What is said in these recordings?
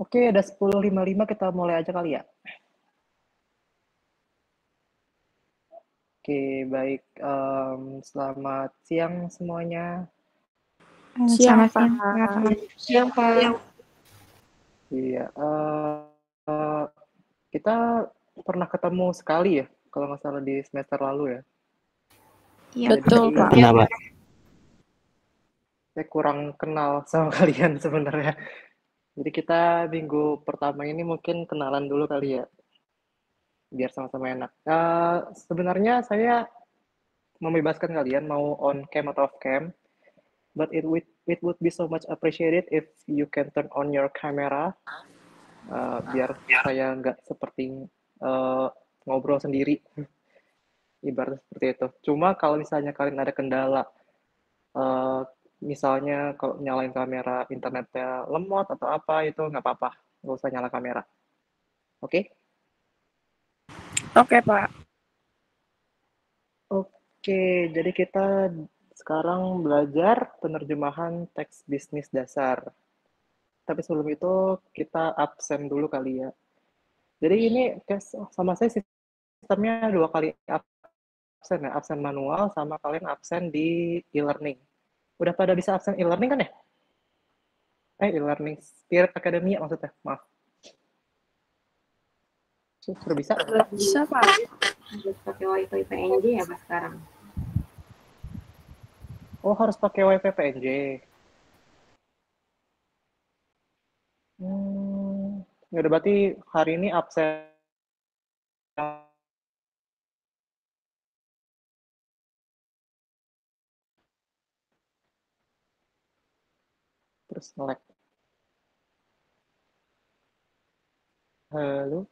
Oke, ada 10.55 kita mulai aja kali ya. Oke, baik. Selamat siang semuanya. Siang, Selamat siang, Pak. Siang, Pak. Iya, kita pernah ketemu sekali ya, kalau nggak salah di semester lalu ya. Iya, Betul, Jadi, Pak. Kenapa? saya kurang kenal sama kalian sebenarnya. Jadi kita minggu pertama ini mungkin kenalan dulu kali ya, biar sama-sama enak. Sebenarnya saya membebaskan kalian mau on cam atau off cam, but it would be so much appreciated if you can turn on your camera, biar saya nggak seperti ngobrol sendiri, ibarat seperti itu. Cuma kalau misalnya kalian ada kendala, uh, misalnya kalau nyalain kamera internetnya lemot atau apa, itu nggak apa-apa, nggak usah nyala kamera. Oke? Oke, Pak. Oke, jadi kita sekarang belajar penerjemahan teks bisnis dasar. Tapi sebelum itu kita absen dulu kali ya. Jadi ini sama saya sistemnya 2 kali absen ya, absen manual sama kalian absen di e-learning. Udah pada bisa absen e-learning kan ya? E-learning Spirit Academy maksudnya, maaf. Sudah bisa? Bisa, Pak. Harus pakai WiFi PNJ ya, Pak, sekarang? Oh, harus pakai WiFi PNJ. Ya udah berarti hari ini absen terus nge-lag. Halo?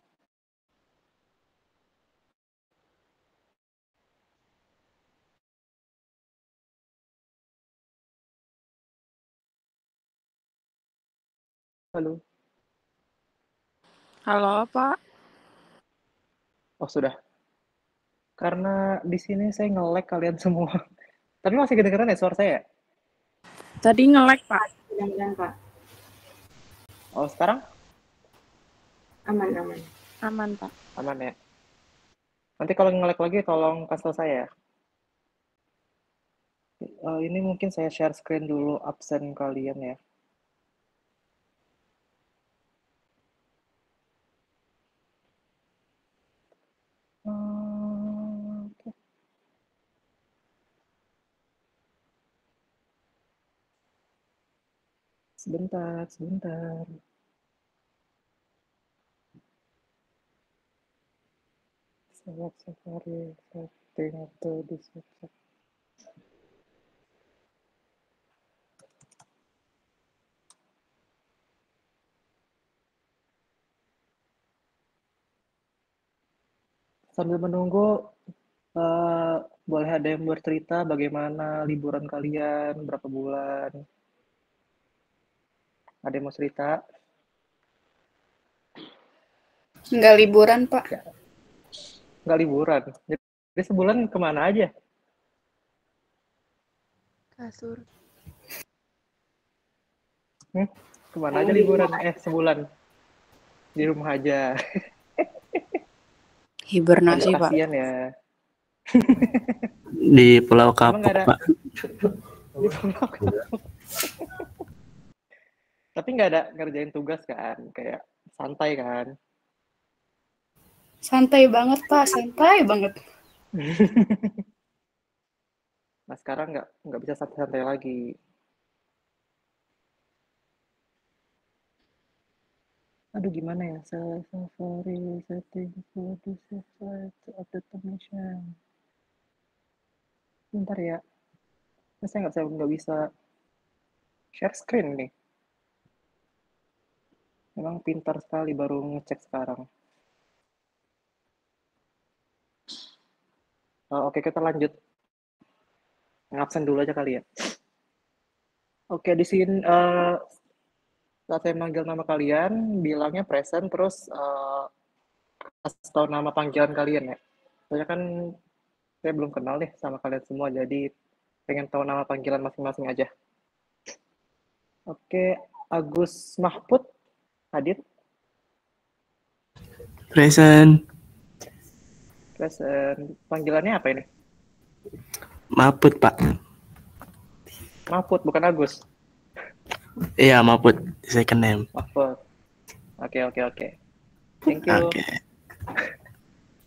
Halo? Halo, Pak. Oh, sudah. Karena di sini saya nge-lag kalian semua. Tapi masih kedengeran ya suara saya? Tadi nge-lag, Pak. Mudah-mudahan, Pak. Oh, sekarang? Aman. Aman, Pak. Aman ya? Nanti kalau nge-lag lagi tolong kasih tahu saya. Ini mungkin saya share screen dulu absen kalian ya. Oke. Sebentar. Select Safari setting atau di select. Sambil menunggu, boleh ada yang bercerita bagaimana liburan kalian, berapa bulan? Ada yang mau cerita? Nggak liburan, Pak. Nggak liburan. Jadi sebulan kemana aja? Kasur. Kemana aja liburan? Sebulan. Di rumah aja. Hibernasi, Pak. Kasian ya. Di Pulau Emang Kapuk, nggak ada? Pak. Di Pulau Kapuk. Tapi nggak ada ngerjain tugas kan? Kayak santai kan? Santai banget, Pak. Santai banget. Nah sekarang nggak bisa santai-santai lagi. Aduh gimana ya? Safari setting for the site of the permission. Bentar ya. Saya nggak bisa share screen nih. Memang pintar sekali baru ngecek sekarang. Oke kita lanjut. Ngabsen dulu aja kali ya. Oke di sini saat saya manggil nama kalian, bilangnya present terus kasih tahu nama panggilan kalian ya. Soalnya kan saya belum kenal nih sama kalian semua, jadi pengen tahu nama panggilan masing-masing aja. Oke, Agus Mahpud. Hadir? Present. Present. Panggilannya apa ini? Maput, Pak. Mahfud, bukan Agus. Iya, Maput. Second name. Mahfud. Oke. Thank you. Oke.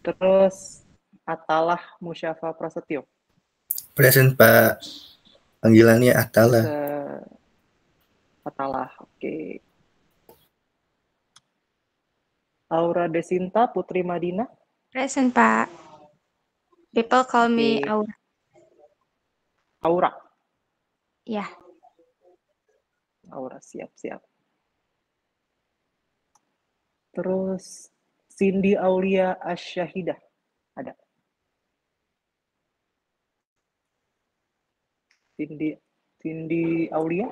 Terus Atalah Musyafa Prasetyo. Present, Pak. Panggilannya Atala. Atalah, oke. Aura Desinta Putri Madina. Present, Pak. People call me Oke. Aura. Aura. Ya. Aura, siap. Terus Cindy Aulia Asyahidah. Ada. Cindy Aulia.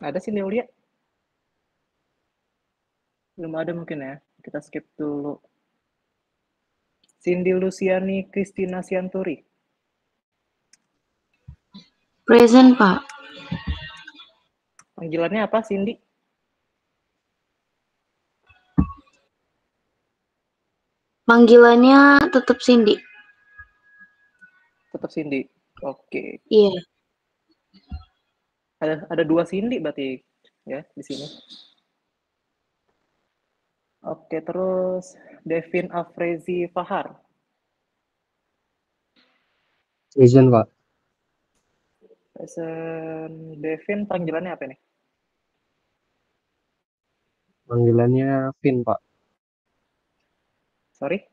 Ada Cindy Aulia? Belum ada mungkin ya. Kita skip dulu. Cindy Luciani Christina Sianturi. Present, Pak. Panggilannya apa, Cindy? Panggilannya tetap Cindy. Tetap Cindy. Oke. Iya. Ada 2 Cindy berarti ya di sini. Oke, terus Devin Afrezi Fahar. Present, Pak. Present. Devin, panggilannya apa nih? Panggilannya Vin, Pak. Sorry?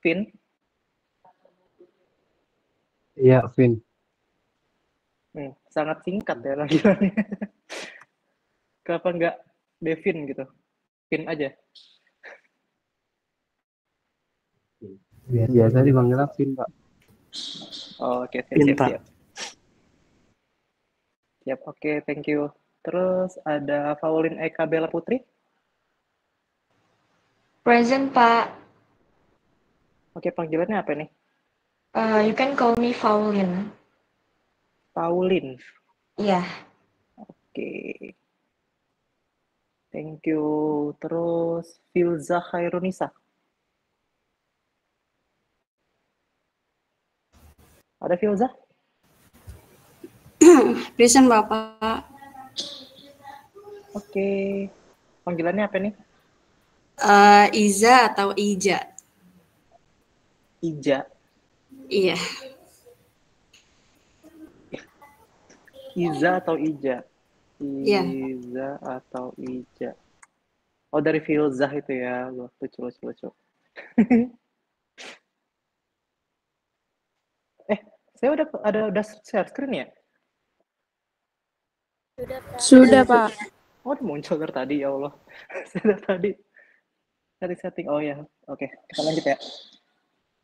Vin? Iya, Vin. Sangat singkat ya panggilannya. Kenapa nggak Devin gitu? Vin aja. Biasa dipanggilnya Vin, Pak. Oh, oke, Vin, Pak. siap. Siap, oke, thank you. Terus ada Pauline Eka Bella Putri. Present, Pak. Oke, panggilannya apa nih? You can call me Pauline. Pauline. Iya. Oke. Thank you. Terus Filza Khairunisa. Ada Filza? Present, Bapak. Oke. Panggilannya apa nih? Iza atau Ija? Ija. Iya. Iza atau Ija? Iya. Iza atau Ija. Oh, dari Filzah itu ya. Lucu. Saya udah share screen ya? Sudah, Pak. Oh, udah muncul dari tadi, ya Allah. Saya tadi setting. Oh ya, oke. Kita lanjut ya.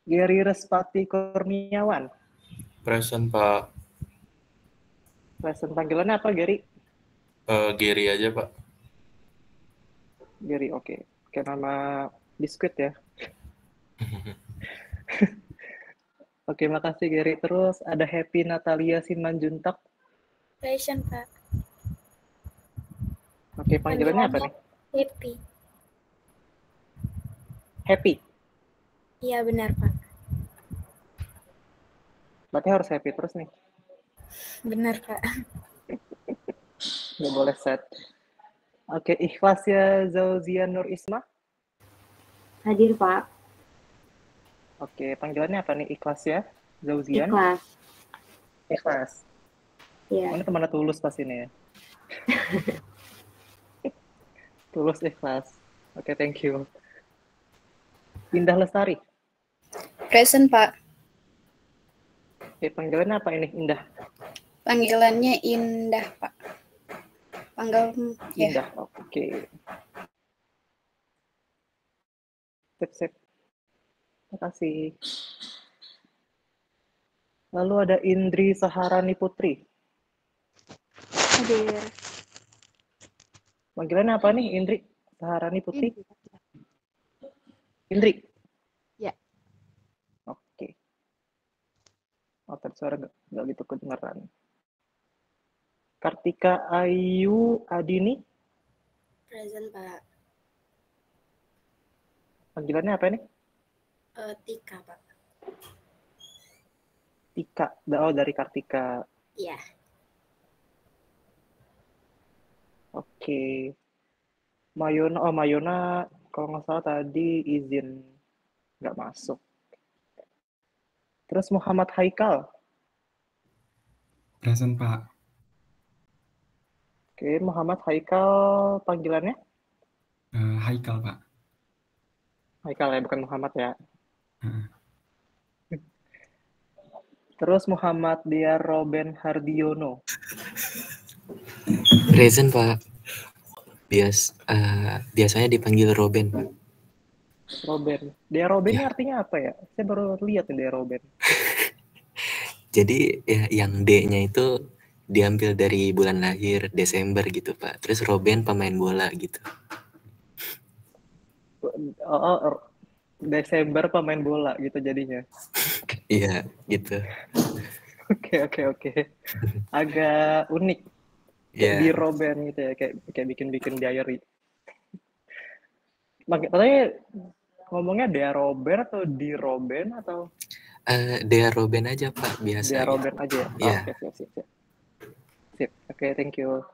Gary Respati Kurniawan. Present, Pak. Present, panggilannya apa, Gary? Gary aja, Pak. Gary, oke. Oke, nama biskuit ya. Oke, makasih Gary. Terus ada Happy Natalia Simanjuntak. Present, Pak. Oke, panggilannya apa nih? Happy. Happy. Iya, benar, Pak. Berarti harus happy terus nih. Benar, Pak. Nggak boleh sad. Oke, Ikhlas ya Zauzia Nur Isma. Hadir, Pak. Oke, panggilannya apa nih? Ikhlas ya Zauzian? Ikhlas. Iya. Ini temannya Tulus pas ini ya. Tulus Ikhlas. Oke, thank you. Indah Lestari. Present, Pak. Oke, panggilannya apa ini? Indah. Panggilannya Indah, Pak. Indah. Oke. Sip. Terima kasih. Lalu ada Indri Saharani Putri. Hadir. Panggilannya apa nih, Indri Saharani Putri? Indri? Ya. Oke. Oh, tadi suara nggak gitu kedengeran. Kartika Ayu Adini. Present, Pak. Panggilannya apa nih? Tika, Pak. Tika. Oh, dari Kartika. Iya. Oke. Mayona kalau nggak salah tadi izin nggak masuk. Terus Muhammad Haikal. Present, Pak. Oke, Muhammad Haikal panggilannya? Haikal, Pak. Haikal ya, bukan Muhammad ya. Terus Muhammad Dia Roben Hardiono. Present, Pak. Biasanya dipanggil Roben, Pak. Roben. Dia Roben ini artinya apa ya? Saya baru lihat nih Dia Roben. Jadi ya, yang D-nya itu diambil dari bulan lahir Desember gitu, Pak. Terus Roben pemain bola gitu. Desember pemain bola gitu jadinya. Iya, gitu. Oke. Agak unik. Yeah. Di Roben gitu ya, kayak bikin diary. Makanya ngomongnya Dia Roben atau Di Roben atau? Dia Roben aja, Pak, biasa. Dia Roben aja ya? Iya. Oke, sip. Oke, thank you.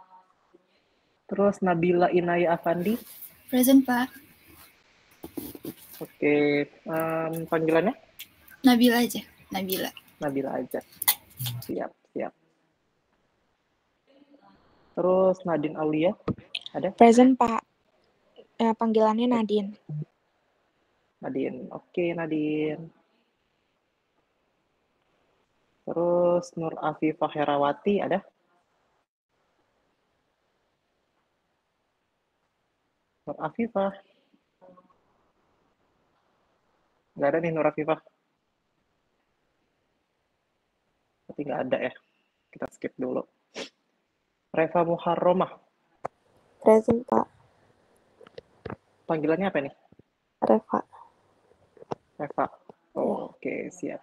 Terus Nabila Inaya Afandi. Present, Pak. Oke, panggilannya? Nabila aja. Nabila aja. Siap. Terus Nadine Aulia, ada? Present, Pak. Panggilannya Nadine. Nadine, oke Nadine. Terus Nur Afifah Herawati, ada? Nur Afifah. Nggak ada nih Nur Afifah. Berarti nggak ada ya. Kita skip dulu. Reva Muharromah. Present, Pak. Panggilannya apa nih? Reva. Oke, siap.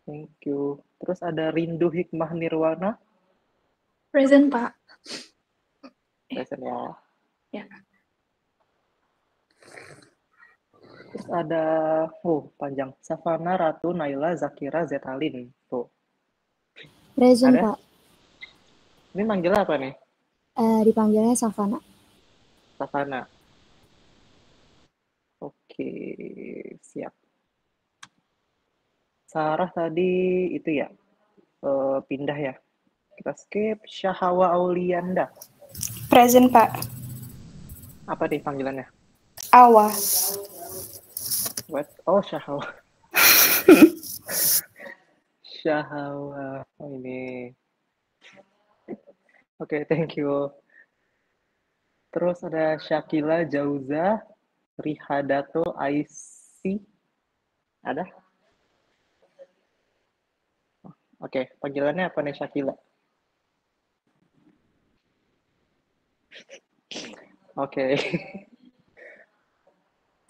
Thank you. Terus ada Rindu Hikmah Nirwana. Present, Pak. Present ya. Ya. Terus ada, panjang. Savana Ratu Naila Zakira Zetalin. Tuh. Present, Ada? Pak. Ini manggilnya apa nih? Dipanggilnya Savana. Savana. Oke, siap. Sarah tadi itu ya, pindah ya. Kita skip. Syahawa Aulianda. Present, Pak. Apa nih panggilannya? Awa. What? Oh, Syahawa. Syahawa. Oh, ini. Oke, thank you. Terus ada Syakila Jauza Rihadato Aisi. Ada? Oke, panggilannya apa nih Syakila? Oke.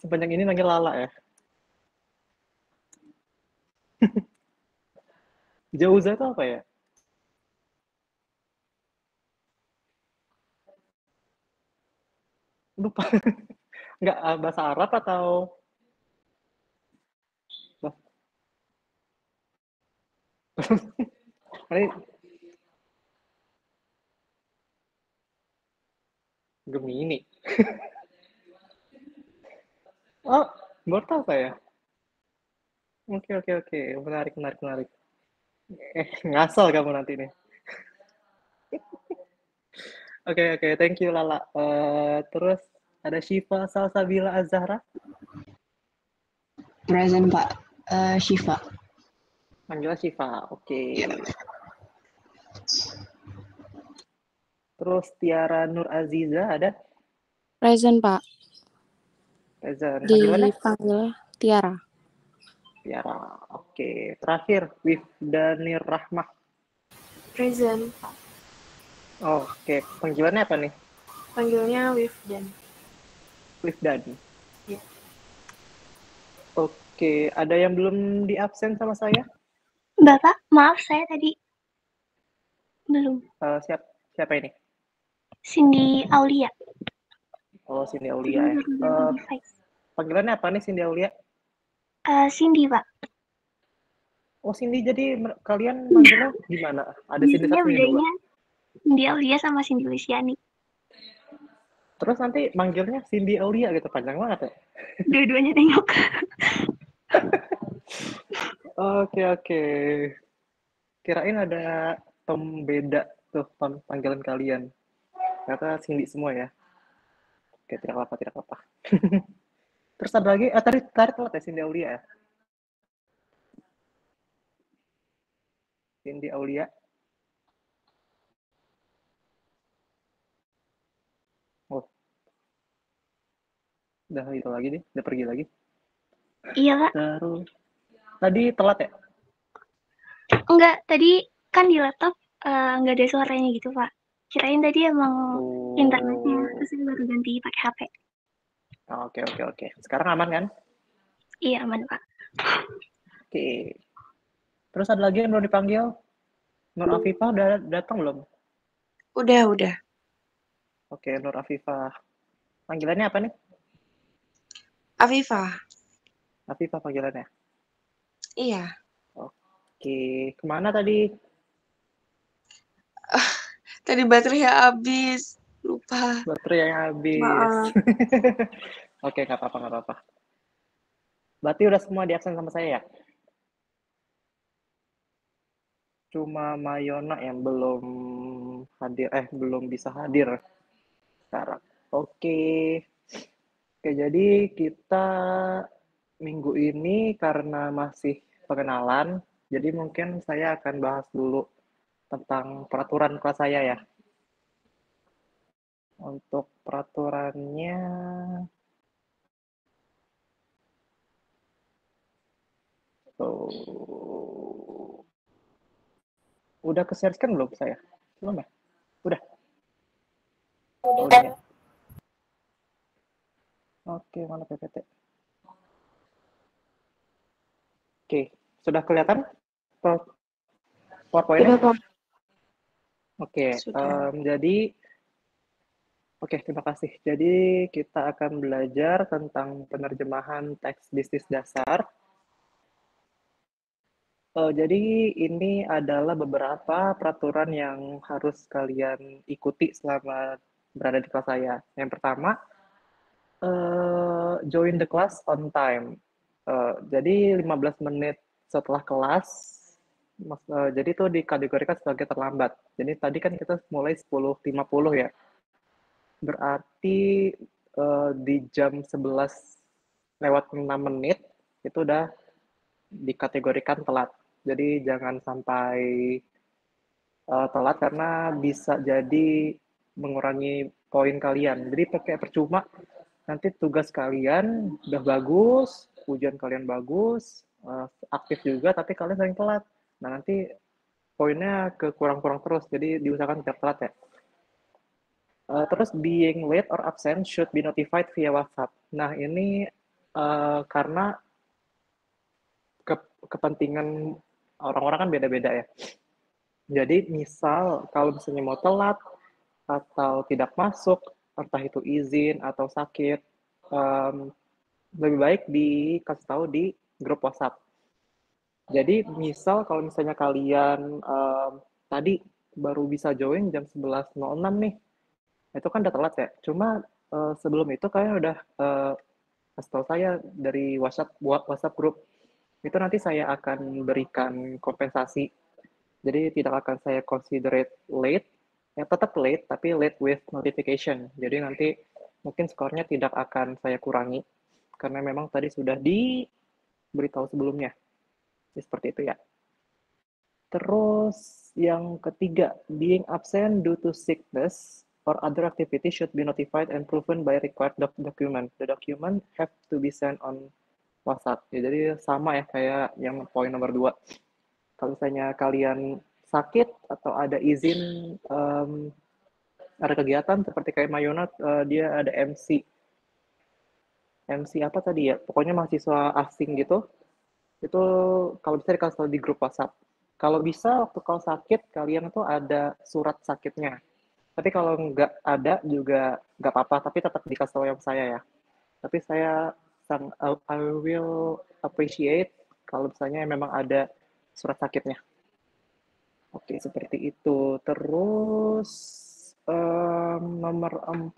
Sepanjang ini manggil Lala ya? Jauza itu apa ya? Lupa. Nggak bahasa Arab atau? Ini Gemini. Oh, baru tahu saya. Oke. Menarik. Ngasal kamu nanti nih. Oke. Thank you, Lala. Terus ada Syifa Salsabila Az-Zahra. Present, Pak. Syifa. Panggilnya Syifa. Oke. Terus Tiara Nur Aziza ada? Present, Pak. Present. Panggilannya? Dipanggil Tiara. Oke. Terakhir, Wifdanir Rahmah. Present, Pak. Oke. Panggilannya apa nih? Panggilnya Wifdan. Ya. Oke. Ada yang belum di absen sama saya? Bapak, maaf saya tadi Belum. Siapa ini? Cindy Aulia. Oh, Cindy Aulia ya. Panggilannya apa nih Cindy Aulia? Cindy, Pak. Oh, Cindy, jadi kalian manggilnya gimana? Ada Cindy satu, Cindy dua? Cindy Aulia sama Cindy Luciani. Terus nanti manggilnya Cindy Aulia gitu, panjang banget ya? Dua-duanya tengok. Oke. Kirain ada pembeda tuh panggilan kalian. Ternyata Cindy semua ya. Oke, tidak apa-apa. Terus ada lagi, tadi telat ya Cindy Aulia ya? Cindy Aulia. Oh. Udah itu lagi nih, udah pergi lagi. Iya, Pak. Terus tadi telat ya? Enggak, tadi kan di laptop nggak ada suaranya gitu, Pak. Kirain tadi emang internetnya, terus saya baru ganti pakai HP. Oke. Sekarang aman kan? Iya, aman, Pak. Oke. Terus ada lagi yang belum dipanggil? Nur Afifah udah datang belum? Udah. Oke, Nur Afifah. Panggilannya apa nih? Afifah. Afifah panggilannya? Iya. Oke, kemana tadi? Tadi baterainya habis. Lupa. Baterai yang habis. Maaf. Oke, nggak apa-apa. Berarti udah semua di absen sama saya ya? Cuma Mayona yang belum bisa hadir sekarang. Oke, jadi kita minggu ini karena masih pengenalan, jadi mungkin saya akan bahas dulu tentang peraturan kelas saya ya. Untuk peraturannya, udah ke-share-kan belum saya? Belum ya? Udah. Udah. Oke, mana PPT? Oke, sudah kelihatan PowerPoint-nya? Oke, terima kasih. Jadi kita akan belajar tentang penerjemahan teks bisnis dasar. Jadi ini adalah beberapa peraturan yang harus kalian ikuti selama berada di kelas saya. Yang pertama, join the class on time. Jadi 15 menit setelah kelas, jadi itu dikategorikan sebagai terlambat. Jadi tadi kan kita mulai 10.50 ya. Berarti di jam 11:06 itu udah dikategorikan telat. Jadi jangan sampai telat karena bisa jadi mengurangi poin kalian. Jadi pakai percuma, nanti tugas kalian udah bagus, ujian kalian bagus, aktif juga, tapi kalian sering telat. Nah, nanti poinnya kurang-kurang terus, jadi diusahakan tidak telat ya. Terus being late or absent should be notified via WhatsApp. Nah, ini karena kepentingan orang-orang kan beda-beda ya. Jadi misal kalau misalnya mau telat atau tidak masuk, entah itu izin atau sakit, lebih baik dikasih tahu di grup WhatsApp. Jadi misal kalau misalnya kalian tadi baru bisa join jam 11.06 nih, itu kan udah telat ya. Cuma sebelum itu kalian udah kasih tahu saya dari WhatsApp grup. Itu nanti saya akan berikan kompensasi. Jadi tidak akan saya consider late, ya tetap late, tapi late with notification. Jadi nanti mungkin skornya tidak akan saya kurangi, karena memang tadi sudah diberitahu sebelumnya. Seperti itu ya. Terus yang ketiga, being absent due to sickness or other activity should be notified and proven by required document. The document have to be sent on WhatsApp. Ya, jadi sama ya kayak yang poin nomor 2. Kalau misalnya kalian sakit atau ada izin, ada kegiatan seperti kayak Mayona, dia ada MC apa tadi ya? Pokoknya mahasiswa asing gitu. Itu kalau bisa dikasih tahu di grup WhatsApp. Kalau bisa waktu kalau sakit kalian tuh ada surat sakitnya. Tapi kalau nggak ada juga nggak apa-apa, tapi tetap dikasih tahu yang saya ya. Tapi saya I will appreciate kalau misalnya memang ada surat sakitnya. Oke, seperti itu. Terus nomor 4,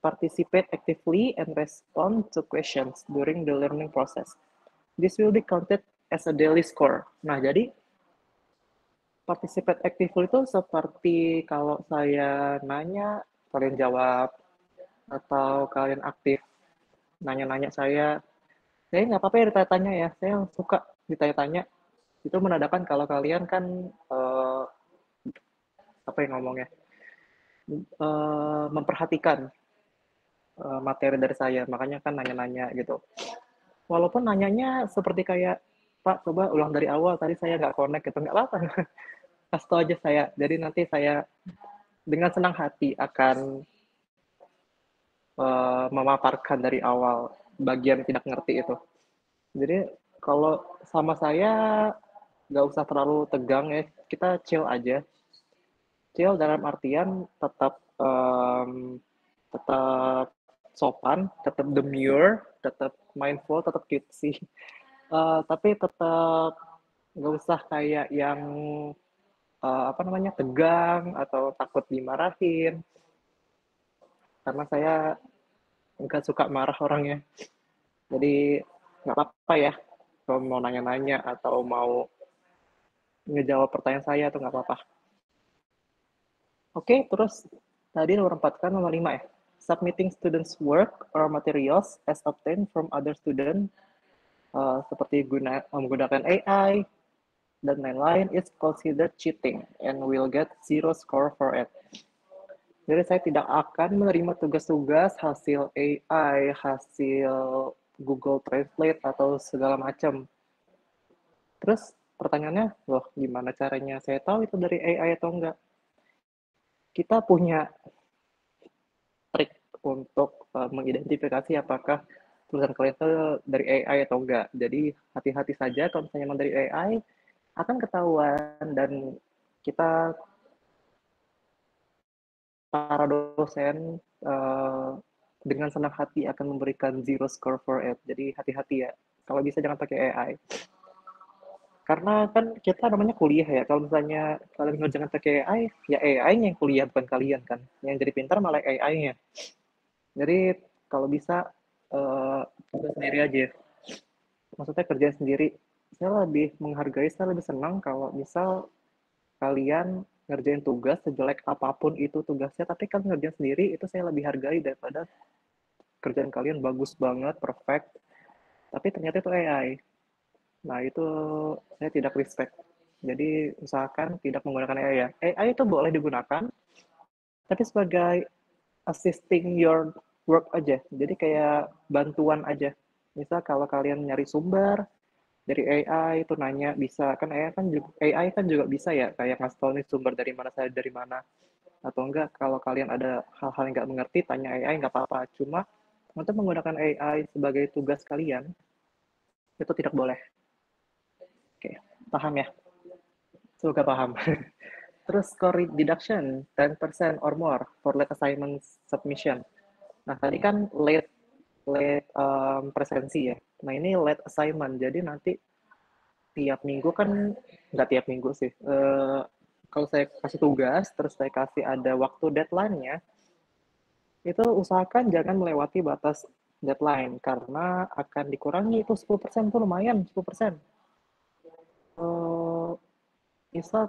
participate actively and respond to questions during the learning process. This will be counted as a daily score. Nah, jadi participate actively itu seperti kalau saya nanya, kalian jawab, atau kalian aktif nanya-nanya saya nggak apa-apa ya ditanya-tanya ya, saya suka ditanya-tanya. Itu menandakan kalau kalian kan apa yang ngomongnya, memperhatikan materi dari saya, makanya kan nanya-nanya gitu. Walaupun nanyanya seperti kayak, Pak, coba ulang dari awal, tadi saya nggak connect gitu, nggak apa-apa. Kasih tau aja saya, jadi nanti saya dengan senang hati akan memaparkan dari awal bagian tidak ngerti itu. Jadi kalau sama saya nggak usah terlalu tegang ya, kita chill aja. Chill dalam artian tetap sopan, tetap demure, tetap mindful, tetap cutesy. Tapi tetap nggak usah kayak yang tegang atau takut dimarahin. Karena saya nggak suka marah orangnya. Jadi nggak apa-apa ya kalau mau nanya-nanya atau mau ngejawab pertanyaan saya tuh nggak apa-apa. Oke, terus tadi nomor 4 kan, nomor 5 ya. Submitting students' work or materials as obtained from other student, seperti menggunakan AI dan lain-lain, is considered cheating and will get 0 score for it. Jadi saya tidak akan menerima tugas-tugas hasil AI, hasil Google Translate atau segala macam. Terus pertanyaannya, loh gimana caranya saya tahu itu dari AI atau enggak? Kita punya trik untuk mengidentifikasi apakah tulisan kalian itu dari AI atau enggak. Jadi hati-hati saja kalau misalnya memang dari AI, akan ketahuan dan kita para dosen dengan senang hati akan memberikan 0 score for it. Jadi hati-hati ya. Kalau bisa jangan pakai AI. Karena kan kita namanya kuliah ya. Kalau misalnya kalian jangan pakai AI, ya AI-nya yang kuliah bukan kalian kan. Yang jadi pintar malah AI-nya. Jadi kalau bisa kerja sendiri aja. Maksudnya kerja sendiri. Saya lebih menghargai, saya lebih senang kalau misal kalian ngerjain tugas sejelek apapun itu tugasnya, tapi kalian ngerjain sendiri, itu saya lebih hargai daripada kerjaan kalian bagus banget, perfect, tapi ternyata itu AI. Nah, itu saya tidak respect. Jadi, usahakan tidak menggunakan AI ya. AI itu boleh digunakan, tapi sebagai assisting your work aja. Jadi kayak bantuan aja. Misal kalau kalian nyari sumber dari AI itu nanya, bisa kan AI kan juga bisa ya kayak ngasih tahu nih sumber dari mana, atau enggak kalau kalian ada hal-hal yang nggak mengerti tanya AI nggak apa-apa. Cuma untuk menggunakan AI sebagai tugas kalian itu tidak boleh. Oke, paham ya? Semoga paham. Terus score deduction 10% or more for late assignment submission. Nah tadi kan late presensi ya. Nah ini late assignment, jadi nanti tiap minggu kan, nggak tiap minggu sih, kalau saya kasih tugas, terus saya kasih ada waktu deadline-nya, itu usahakan jangan melewati batas deadline, karena akan dikurangi itu 10%, itu lumayan, 10%. Misal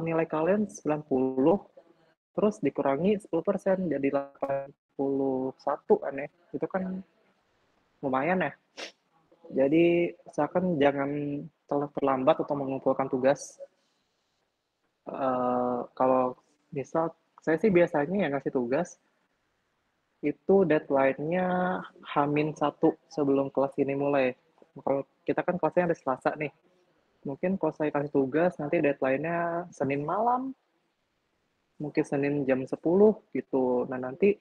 nilai kalian 90, terus dikurangi 10%, jadi 81 kan ya, itu kan lumayan ya. Jadi usahakan jangan terlambat atau mengumpulkan tugas. Kalau misal saya sih biasanya yang ngasih tugas itu deadline-nya H-1 sebelum kelas ini mulai. Kalau kita kan kelasnya hari Selasa nih. Mungkin kalau saya kasih tugas nanti deadline-nya Senin malam. Mungkin Senin jam 10 gitu. Nah nanti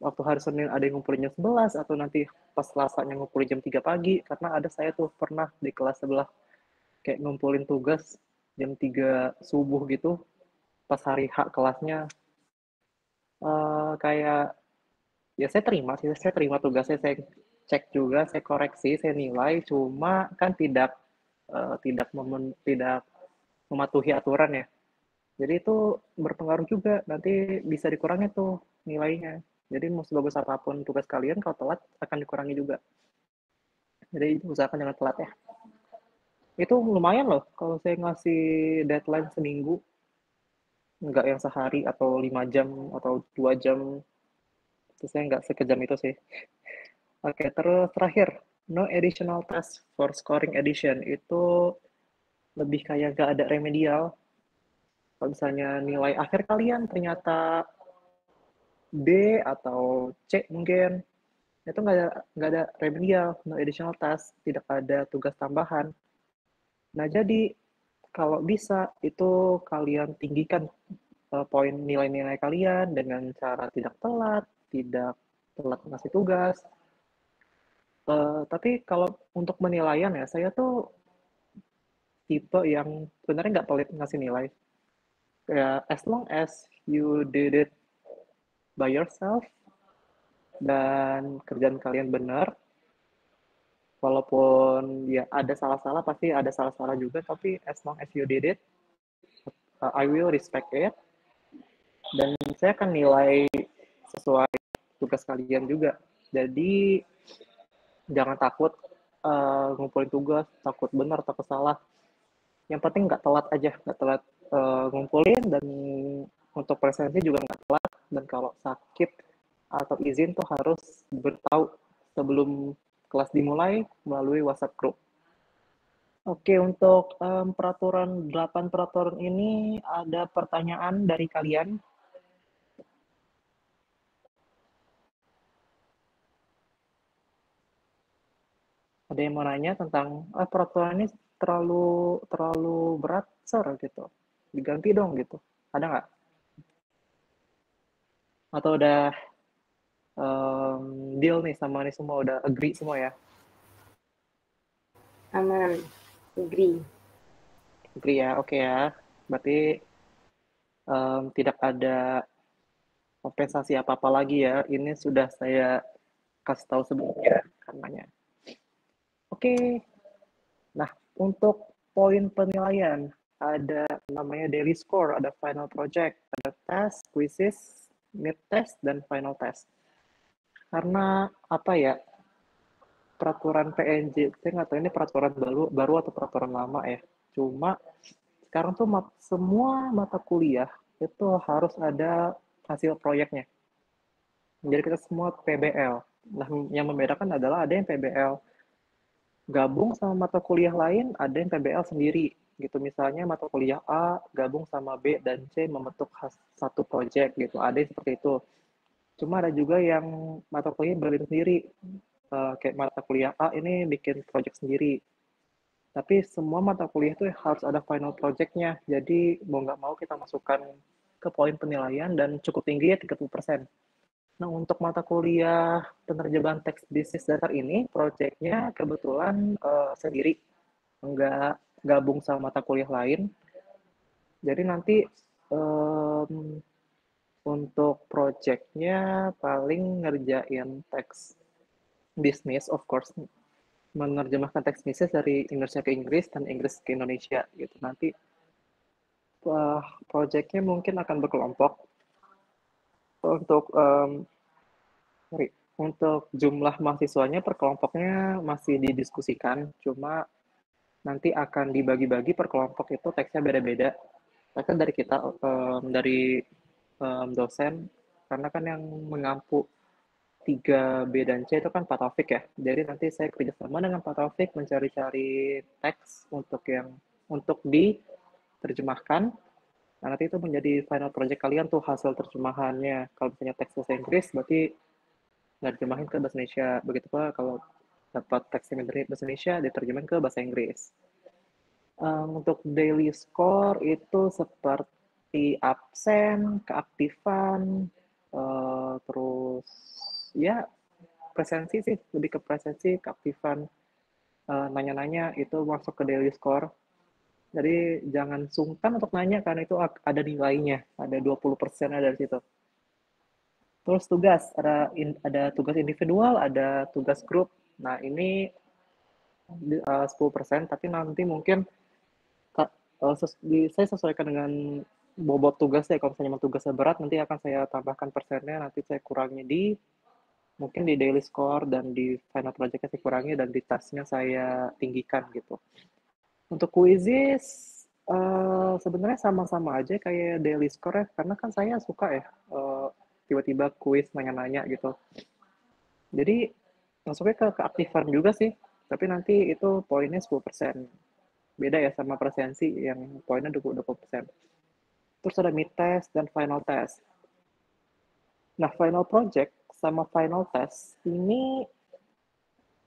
waktu hari Senin ada yang ngumpulin jam 11 atau nanti pas Selasanya ngumpulin jam 3 pagi, karena ada saya tuh pernah di kelas sebelah kayak ngumpulin tugas jam 3 subuh gitu, pas hari H kelasnya. Kayak ya saya terima tugasnya, saya cek juga, saya koreksi, saya nilai, cuma kan tidak mematuhi aturan ya. Jadi itu berpengaruh juga, nanti bisa dikurangi tuh nilainya. Jadi mau sebagus apapun tugas kalian, kalau telat akan dikurangi juga. Jadi usahakan jangan telat ya. Itu lumayan loh, kalau saya ngasih deadline seminggu, nggak yang sehari atau 5 jam atau 2 jam, itu saya nggak sekejam itu sih. Oke, terus terakhir, no additional test for scoring addition, itu lebih kayak nggak ada remedial. Kalau misalnya nilai akhir kalian ternyata B atau C mungkin, itu nggak ada remedial, no additional task, tidak ada tugas tambahan. Nah, jadi kalau bisa itu kalian tinggikan poin nilai-nilai kalian dengan cara tidak telat ngasih tugas. Tapi kalau untuk penilaian ya, saya tuh tipe yang sebenarnya nggak pelit ngasih nilai. Ya, as long as you did it by yourself dan kerjaan kalian benar, walaupun ya ada salah-salah, pasti ada salah-salah juga, tapi as long as you did it, I will respect it, dan saya akan nilai sesuai tugas kalian juga. Jadi jangan takut ngumpulin tugas, takut benar, takut salah. Yang penting nggak telat aja, nggak telat ngumpulin, dan untuk presensi juga nggak telat, dan kalau sakit atau izin tuh harus beritahu sebelum kelas dimulai melalui WhatsApp group. Oke, untuk 8 peraturan ini ada pertanyaan dari kalian? Ada yang mau nanya tentang peraturan ini terlalu berat, sir, gitu. Diganti dong gitu. Ada nggak? Atau udah deal nih sama ini semua, udah agree semua ya? Aman, agree. Agree ya, oke ya. Berarti tidak ada kompensasi apa-apa lagi ya. Ini sudah saya kasih tahu sebelumnya karenanya. Oke. Nah, untuk poin penilaian, ada namanya daily score, ada final project, ada test, quizzes, mid test, dan final test. Karena apa ya, peraturan PNJ, saya nggak tahu ini peraturan baru atau peraturan lama ya. Cuma sekarang tuh semua mata kuliah itu harus ada hasil proyeknya. Jadi kita semua PBL. Nah, yang membedakan adalah ada yang PBL gabung sama mata kuliah lain, ada yang PBL sendiri. Gitu, misalnya mata kuliah A gabung sama B dan C membentuk satu proyek gitu. Ada yang seperti itu. Cuma ada juga yang mata kuliah berdiri sendiri. Kayak mata kuliah A ini bikin proyek sendiri. Tapi semua mata kuliah itu harus ada final project-nya. Jadi mau nggak mau kita masukkan ke poin penilaian dan cukup tinggi ya 30%. Nah, untuk mata kuliah penerjemahan teks bisnis dasar ini, proyeknya kebetulan sendiri, nggak gabung sama mata kuliah lain. Jadi nanti untuk proyeknya paling ngerjain teks bisnis, of course, menerjemahkan teks bisnis dari Indonesia ke Inggris dan Inggris ke Indonesia gitu. Nanti proyeknya mungkin akan berkelompok. Untuk jumlah mahasiswanya per kelompoknya masih didiskusikan, cuma nanti akan dibagi-bagi per kelompok itu teksnya beda-beda. Kan dari kita, dari dosen, karena kan yang mengampu 3B dan C itu kan Pak Taufik ya. Jadi nanti saya kerjasama dengan Pak Taufik mencari-cari teks untuk diterjemahkan. Nah, nanti itu menjadi final project kalian tuh hasil terjemahannya. Kalau misalnya teks bahasa Inggris, berarti nggak diterjemahin ke bahasa Indonesia. Begitu pula kalau dapat teks yang dari bahasa Indonesia, diterjemahin ke bahasa Inggris. Untuk daily score itu seperti absen, keaktifan, terus ya presensi sih, lebih ke presensi, keaktifan, nanya-nanya itu masuk ke daily score. Jadi jangan sungkan untuk nanya karena itu ada nilainya, ada 20% ada di situ. Terus tugas, ada tugas individual, ada tugas grup. Nah, ini 10%, tapi nanti mungkin saya sesuaikan dengan bobot tugasnya. Kalau misalnya tugasnya berat, nanti akan saya tambahkan persennya, nanti saya kurangi mungkin di daily score dan di final project-nya saya kurangi, dan di task-nya saya tinggikan gitu. Untuk quizzes, sebenarnya sama-sama aja kayak daily score ya, karena kan saya suka ya tiba-tiba quiz nanya-nanya gitu. Jadi masuknya ke keaktifan juga sih, tapi nanti itu poinnya 10%. Beda ya sama presensi yang poinnya 20%. Terus ada mid test dan final test. Nah, final project sama final test ini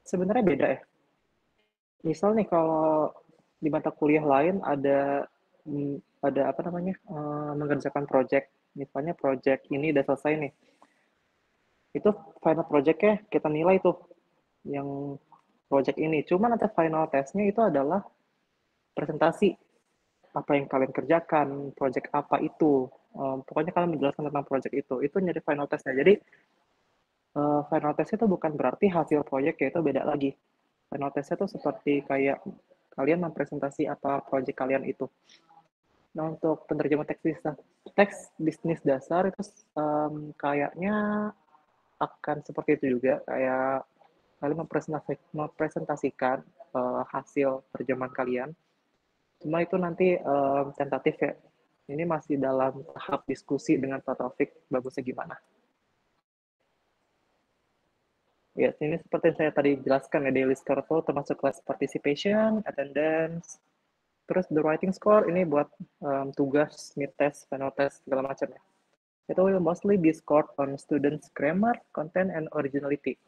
sebenarnya beda ya. Misal nih kalau di mata kuliah lain ada apa namanya, mengerjakan project. Misalnya project ini udah selesai nih. Itu final project-nya kita nilai tuh yang project ini. Cuma nanti final test-nya itu adalah presentasi apa yang kalian kerjakan, project apa itu. Pokoknya kalian menjelaskan tentang project itu nyari final test-nya. Jadi final test itu bukan berarti hasil proyek, ya itu beda lagi. Final test itu seperti kayak kalian mempresentasi apa project kalian itu. Nah, untuk penerjemah teks bisnis dasar itu kayaknya akan seperti itu juga, kayak kalian mempresentasikan hasil terjemahan kalian. Cuma itu nanti tentatif ya. Ini masih dalam tahap diskusi dengan Pak Taufik, bagusnya gimana. Ya, ini seperti yang saya tadi jelaskan ya, daily score itu termasuk class participation, attendance, terus the writing score ini buat tugas, mid test, final test, segala macam ya. It will mostly be scored on students' grammar, content, and originality.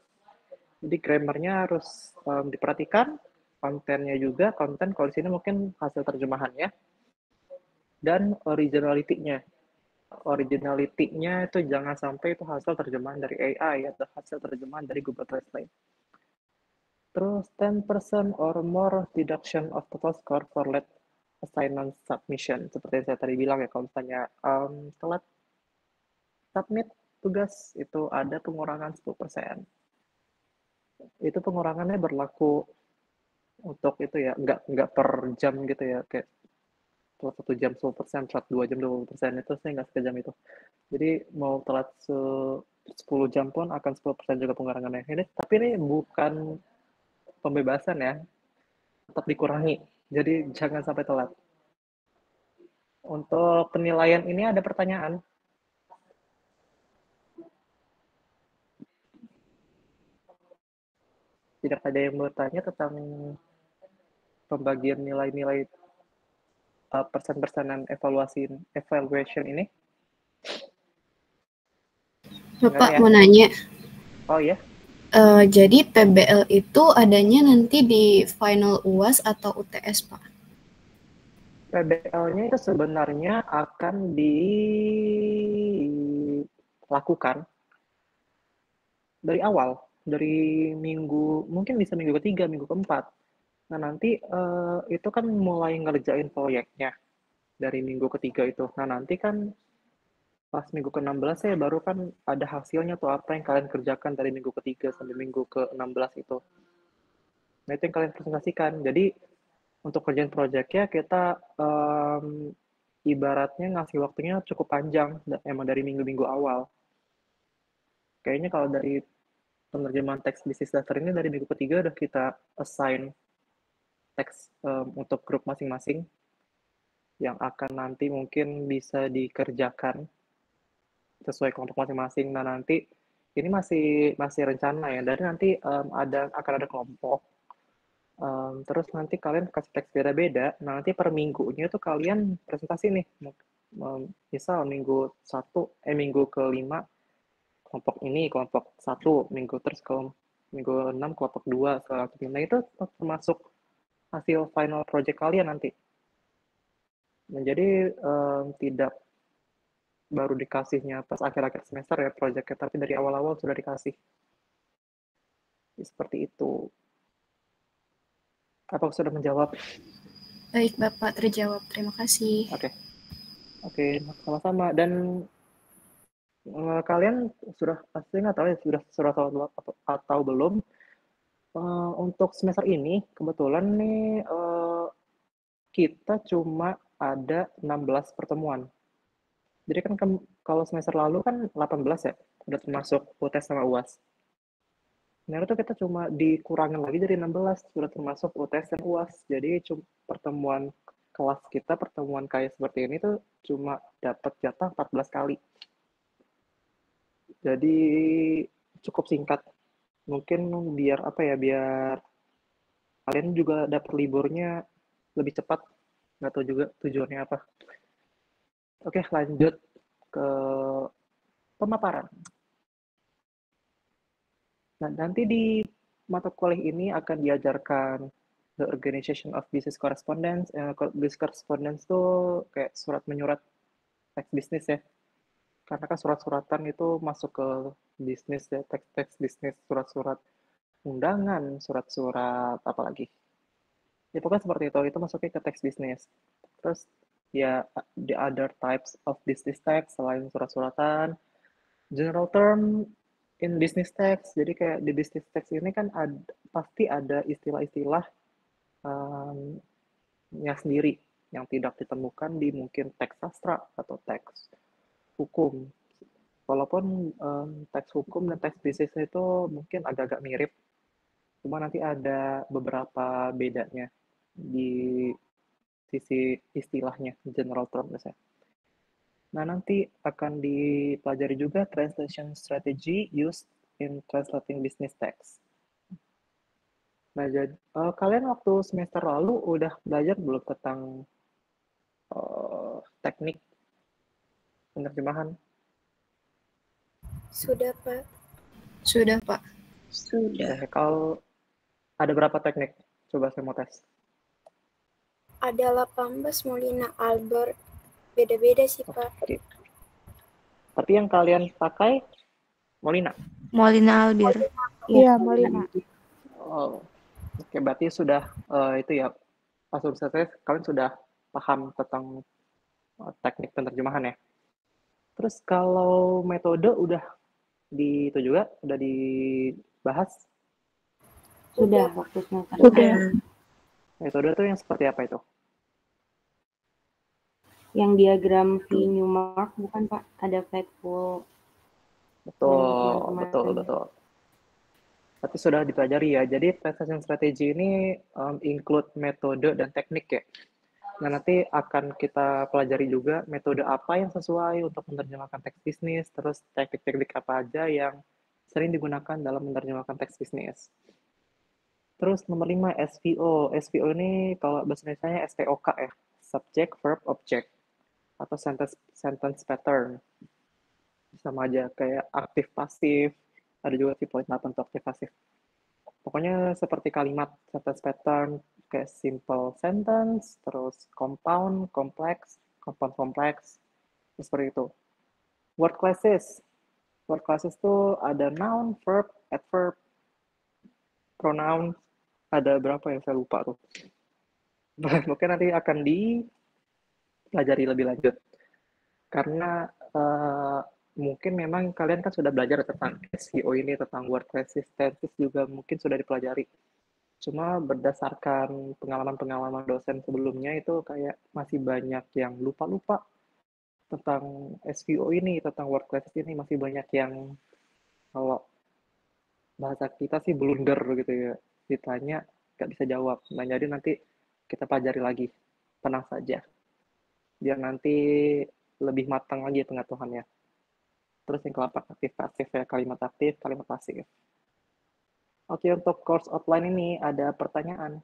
Jadi grammarnya harus diperhatikan, kontennya juga, konten kalau di sini mungkin hasil terjemahannya, dan originality-nya. Originality-nya itu jangan sampai itu hasil terjemahan dari AI atau hasil terjemahan dari Google Translate. Terus 10% or more deduction of total score for late assignment submission. Seperti yang saya tadi bilang ya, kalau misalnya telat submit tugas itu ada pengurangan 10%. Itu pengurangannya berlaku untuk itu ya, nggak per jam gitu ya, kayak telat 1 jam 10%, telat 2 jam 20%, itu saya nggak sekejam itu. Jadi mau telat 10 jam pun akan 10% juga pengurangannya. Tapi ini bukan pembebasan ya, tetap dikurangi. Jadi jangan sampai telat. Untuk penilaian ini ada pertanyaan? Tidak ada yang bertanya tentang pembagian nilai-nilai persen-persenan evaluation ini? Bapak ya? mau nanya. Oh ya? Jadi PBL itu adanya nanti di final UAS atau UTS, Pak? PBL-nya itu sebenarnya akan dilakukan dari awal, dari mungkin bisa minggu ketiga, minggu keempat. Nah, nanti itu kan mulai ngerjain proyeknya dari minggu ketiga itu. Nah, nanti kan pas minggu ke-16 saya baru kan ada hasilnya tuh, apa yang kalian kerjakan dari minggu ketiga sampai minggu ke-16 itu. Nah, itu yang kalian presentasikan. Jadi, untuk kerjaan proyeknya kita ibaratnya ngasih waktunya cukup panjang, emang dari minggu-minggu awal. Kayaknya kalau dari penerjemahan teks bisnis dasar ini dari minggu ketiga udah kita assign teks untuk grup masing-masing yang akan nanti mungkin bisa dikerjakan sesuai kelompok masing-masing. Nah, nanti ini masih rencana ya, dari nanti akan ada kelompok. Terus nanti kalian kasih teks beda-beda. Nah, nanti per minggunya tuh kalian presentasi nih. Misal minggu ke-5 kelompok ini, kelompok 1, minggu 6 kelompok 2, nah itu termasuk hasil final project kalian nanti. Nah, jadi tidak baru dikasihnya pas akhir-akhir semester ya projectnya, tapi dari awal-awal sudah dikasih. Seperti itu. Apa sudah menjawab? Baik, Bapak terjawab. Terima kasih. Oke, sama-sama. Dan kalian sudah pasti nggak tahu ya sudah tahu atau belum, untuk semester ini kebetulan nih kita cuma ada 16 pertemuan. Jadi kan kalau semester lalu kan 18 ya, udah termasuk UTS sama UAS. Nah itu kita cuma dikurangin lagi dari 16, sudah termasuk UTS dan UAS. Jadi pertemuan kelas kita, pertemuan kayak seperti ini tuh cuma dapat jatah 14 kali. Jadi cukup singkat. Mungkin biar kalian juga dapat liburnya lebih cepat. Nggak tahu juga tujuannya apa. Oke, lanjut ke pemaparan. Nah, nanti di mata kuliah ini akan diajarkan the organization of business correspondence. Business correspondence itu kayak surat menyurat teks bisnis ya. Karena kan surat-suratan itu masuk ke bisnis ya, teks bisnis, surat-surat undangan, surat-surat apa lagi. Ya pokoknya seperti itu masuknya ke teks bisnis. Terus ya the other types of business text selain surat-suratan, general term in business text. Jadi kayak di business text ini kan pasti ada istilah-istilah sendiri yang tidak ditemukan di mungkin teks sastra atau teks hukum. Walaupun teks hukum dan teks bisnis itu mungkin agak-agak mirip, cuma nanti ada beberapa bedanya di sisi istilahnya, general term misalnya. Nah, nanti akan dipelajari juga translation strategy used in translating business text. Nah, jadi kalian waktu semester lalu udah belajar belum tentang teknik penerjemahan? Sudah, Pak. Sudah, Pak. Sudah. Kalau ada berapa teknik? Coba saya mau tes. Ada 18, Molina, Albert. Beda-beda sih, Pak. Oke. Tapi yang kalian pakai Molina? Molina Albir. Iya, Molina. Oh, oke. Berarti sudah itu ya, pas selesai kalian sudah paham tentang teknik penerjemahan ya. Terus kalau metode udah itu juga udah dibahas? Sudah, waktu semester. Sudah. Metode itu yang seperti apa itu? Yang diagram V Newmark bukan Pak? Ada Fateful. Betul. Tapi sudah dipelajari ya. Jadi translation strategy ini include metode dan teknik ya. Nah, nanti akan kita pelajari juga metode apa yang sesuai untuk menerjemahkan teks bisnis, terus teknik-teknik apa aja yang sering digunakan dalam menerjemahkan teks bisnis. Terus nomor 5, SVO. SVO ini kalau bahasa Indonesia-nya SPOK ya, subject, verb, object, atau sentence pattern. Sama aja kayak aktif pasif, ada juga sih poin 8 untuk aktif pasif. Pokoknya seperti kalimat sentence pattern, kayak simple sentence, terus compound, complex, compound complex, seperti itu. Word classes. Word classes itu ada noun, verb, adverb, pronoun, ada berapa yang saya lupa tuh. Mungkin nanti akan dipelajari lebih lanjut. Karena mungkin memang kalian kan sudah belajar tentang SEO ini, tentang word classes, tenses juga mungkin sudah dipelajari. Cuma berdasarkan pengalaman-pengalaman dosen sebelumnya itu kayak masih banyak yang lupa-lupa tentang SVO ini, tentang word classes ini, masih banyak yang kalau bahasa kita sih blunder gitu ya, ditanya nggak bisa jawab. Nah, jadi nanti kita pelajari lagi, tenang saja, biar nanti lebih matang lagi pengetahuannya. Terus yang keempat, aktif pasif ya, kalimat aktif, kalimat pasif. Oke, untuk course outline ini ada pertanyaan.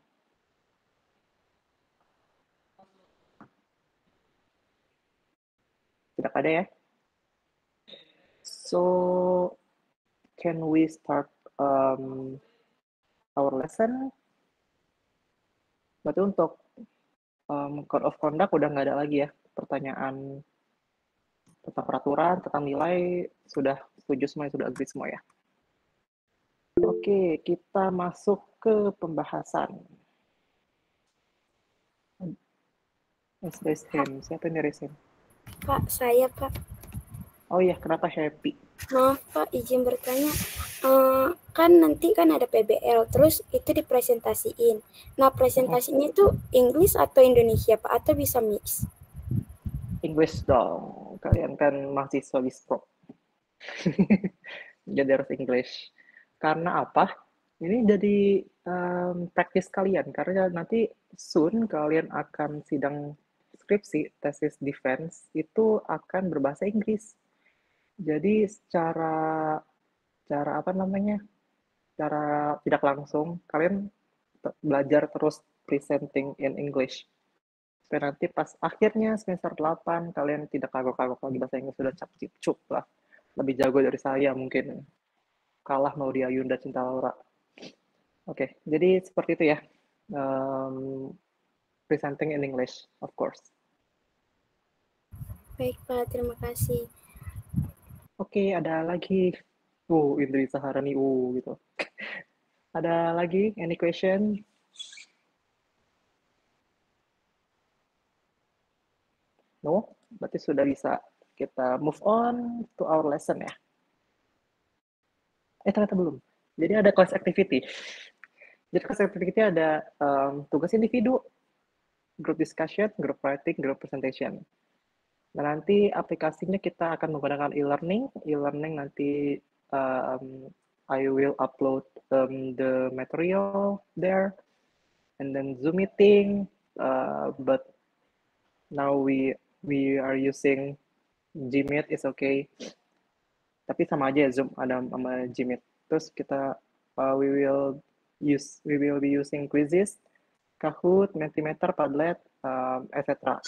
Tidak ada ya? So, can we start our lesson? Berarti untuk code of conduct udah nggak ada lagi ya, pertanyaan tentang peraturan, tentang nilai, sudah setuju semua, sudah agree semua ya. Oke, kita masuk ke pembahasan. Let's raise hand. Siapa yang raise hand? Pak, saya Pak. Oh iya, kenapa Happy? Maaf Pak, izin bertanya. Kan nanti kan ada PBL, terus itu dipresentasiin. Nah, presentasinya itu English atau Indonesia Pak? Atau bisa mix? English dong. Kalian kan mahasiswa Wispro. Jadi harus English. Karena apa? Ini jadi praktis kalian. Karena nanti soon kalian akan sidang skripsi, tesis defense, itu akan berbahasa Inggris. Jadi secara apa namanya? Cara tidak langsung, kalian belajar terus presenting in English. Supaya nanti pas akhirnya semester 8, kalian tidak kagok-kagok lagi bahasa Inggris, sudah cap-cip-cup lah. Lebih jago dari saya mungkin. Kalah mau di Ayunda Cinta Laura. Oke, jadi seperti itu ya. Presenting in English, of course. Baik Pak, terima kasih. Oke, ada lagi. Indri Saharani, gitu. Ada lagi? Any question? No? Berarti sudah bisa kita move on to our lesson ya. Ternyata belum. Jadi ada class activity. Jadi class activity ada tugas individu, group discussion, group writing, group presentation. Nah, nanti aplikasinya kita akan menggunakan e-learning. E-learning nanti I will upload the material there, and then Zoom meeting. But now we are using Gmeet, is okay. Tapi sama aja Zoom ada sama Gmeet. Terus kita we will be using Quizzes, Kahoot, Mentimeter, Padlet, etc.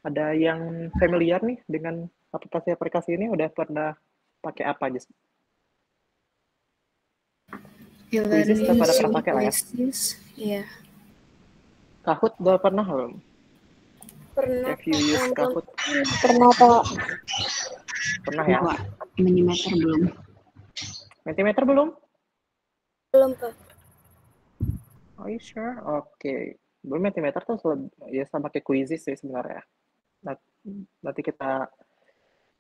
Ada yang familiar nih dengan aplikasi ini? Udah pernah pakai apa aja? Quizzes udah pada pernah pakai lah ya? Iya. Kahoot udah pernah belum? Pernah Pak. Kahoot? Pernah Pak. Pernah ya? Mentimeter belum. Mentimeter belum? Belum Pak. Are you sure? Oke. Belum. Mentimeter tuh ya sama kayak Quizzes sih sebenarnya. Nanti kita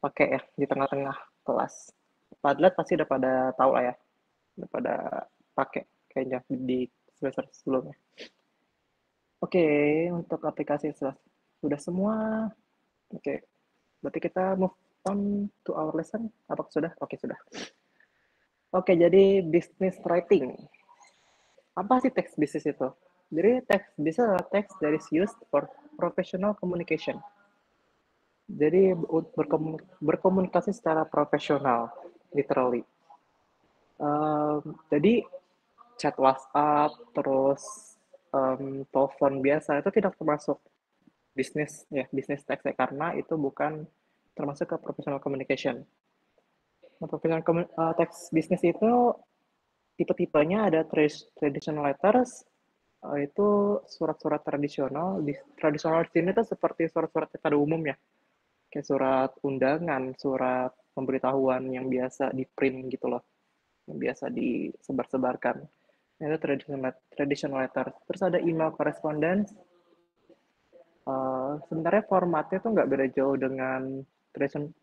pakai ya di tengah-tengah kelas. Padlet pasti udah pada tahu lah ya. Udah pada pakai kayaknya di semester sebelumnya. Oke, untuk aplikasi sudah semua. Oke. Berarti kita move on to our lesson. Apa sudah? Oke, sudah. Oke, jadi business writing. Apa sih teks bisnis itu? Jadi teks bisnis adalah teks that is used for professional communication. Jadi berkomunikasi secara profesional, literally. Jadi chat WhatsApp, terus telepon biasa itu tidak termasuk bisnis teks ya, karena itu bukan termasuk ke professional communication. Nah, professional teks bisnis itu tipe-tipenya ada traditional letters, itu surat-surat tradisional. Tradisional di sini tuh seperti surat-surat pada umumnya, kayak surat undangan, surat pemberitahuan yang biasa di print gitu loh, yang biasa disebar-sebarkan. Nah, itu traditional letter. Terus ada email correspondence. Sebenarnya formatnya tuh nggak beda jauh dengan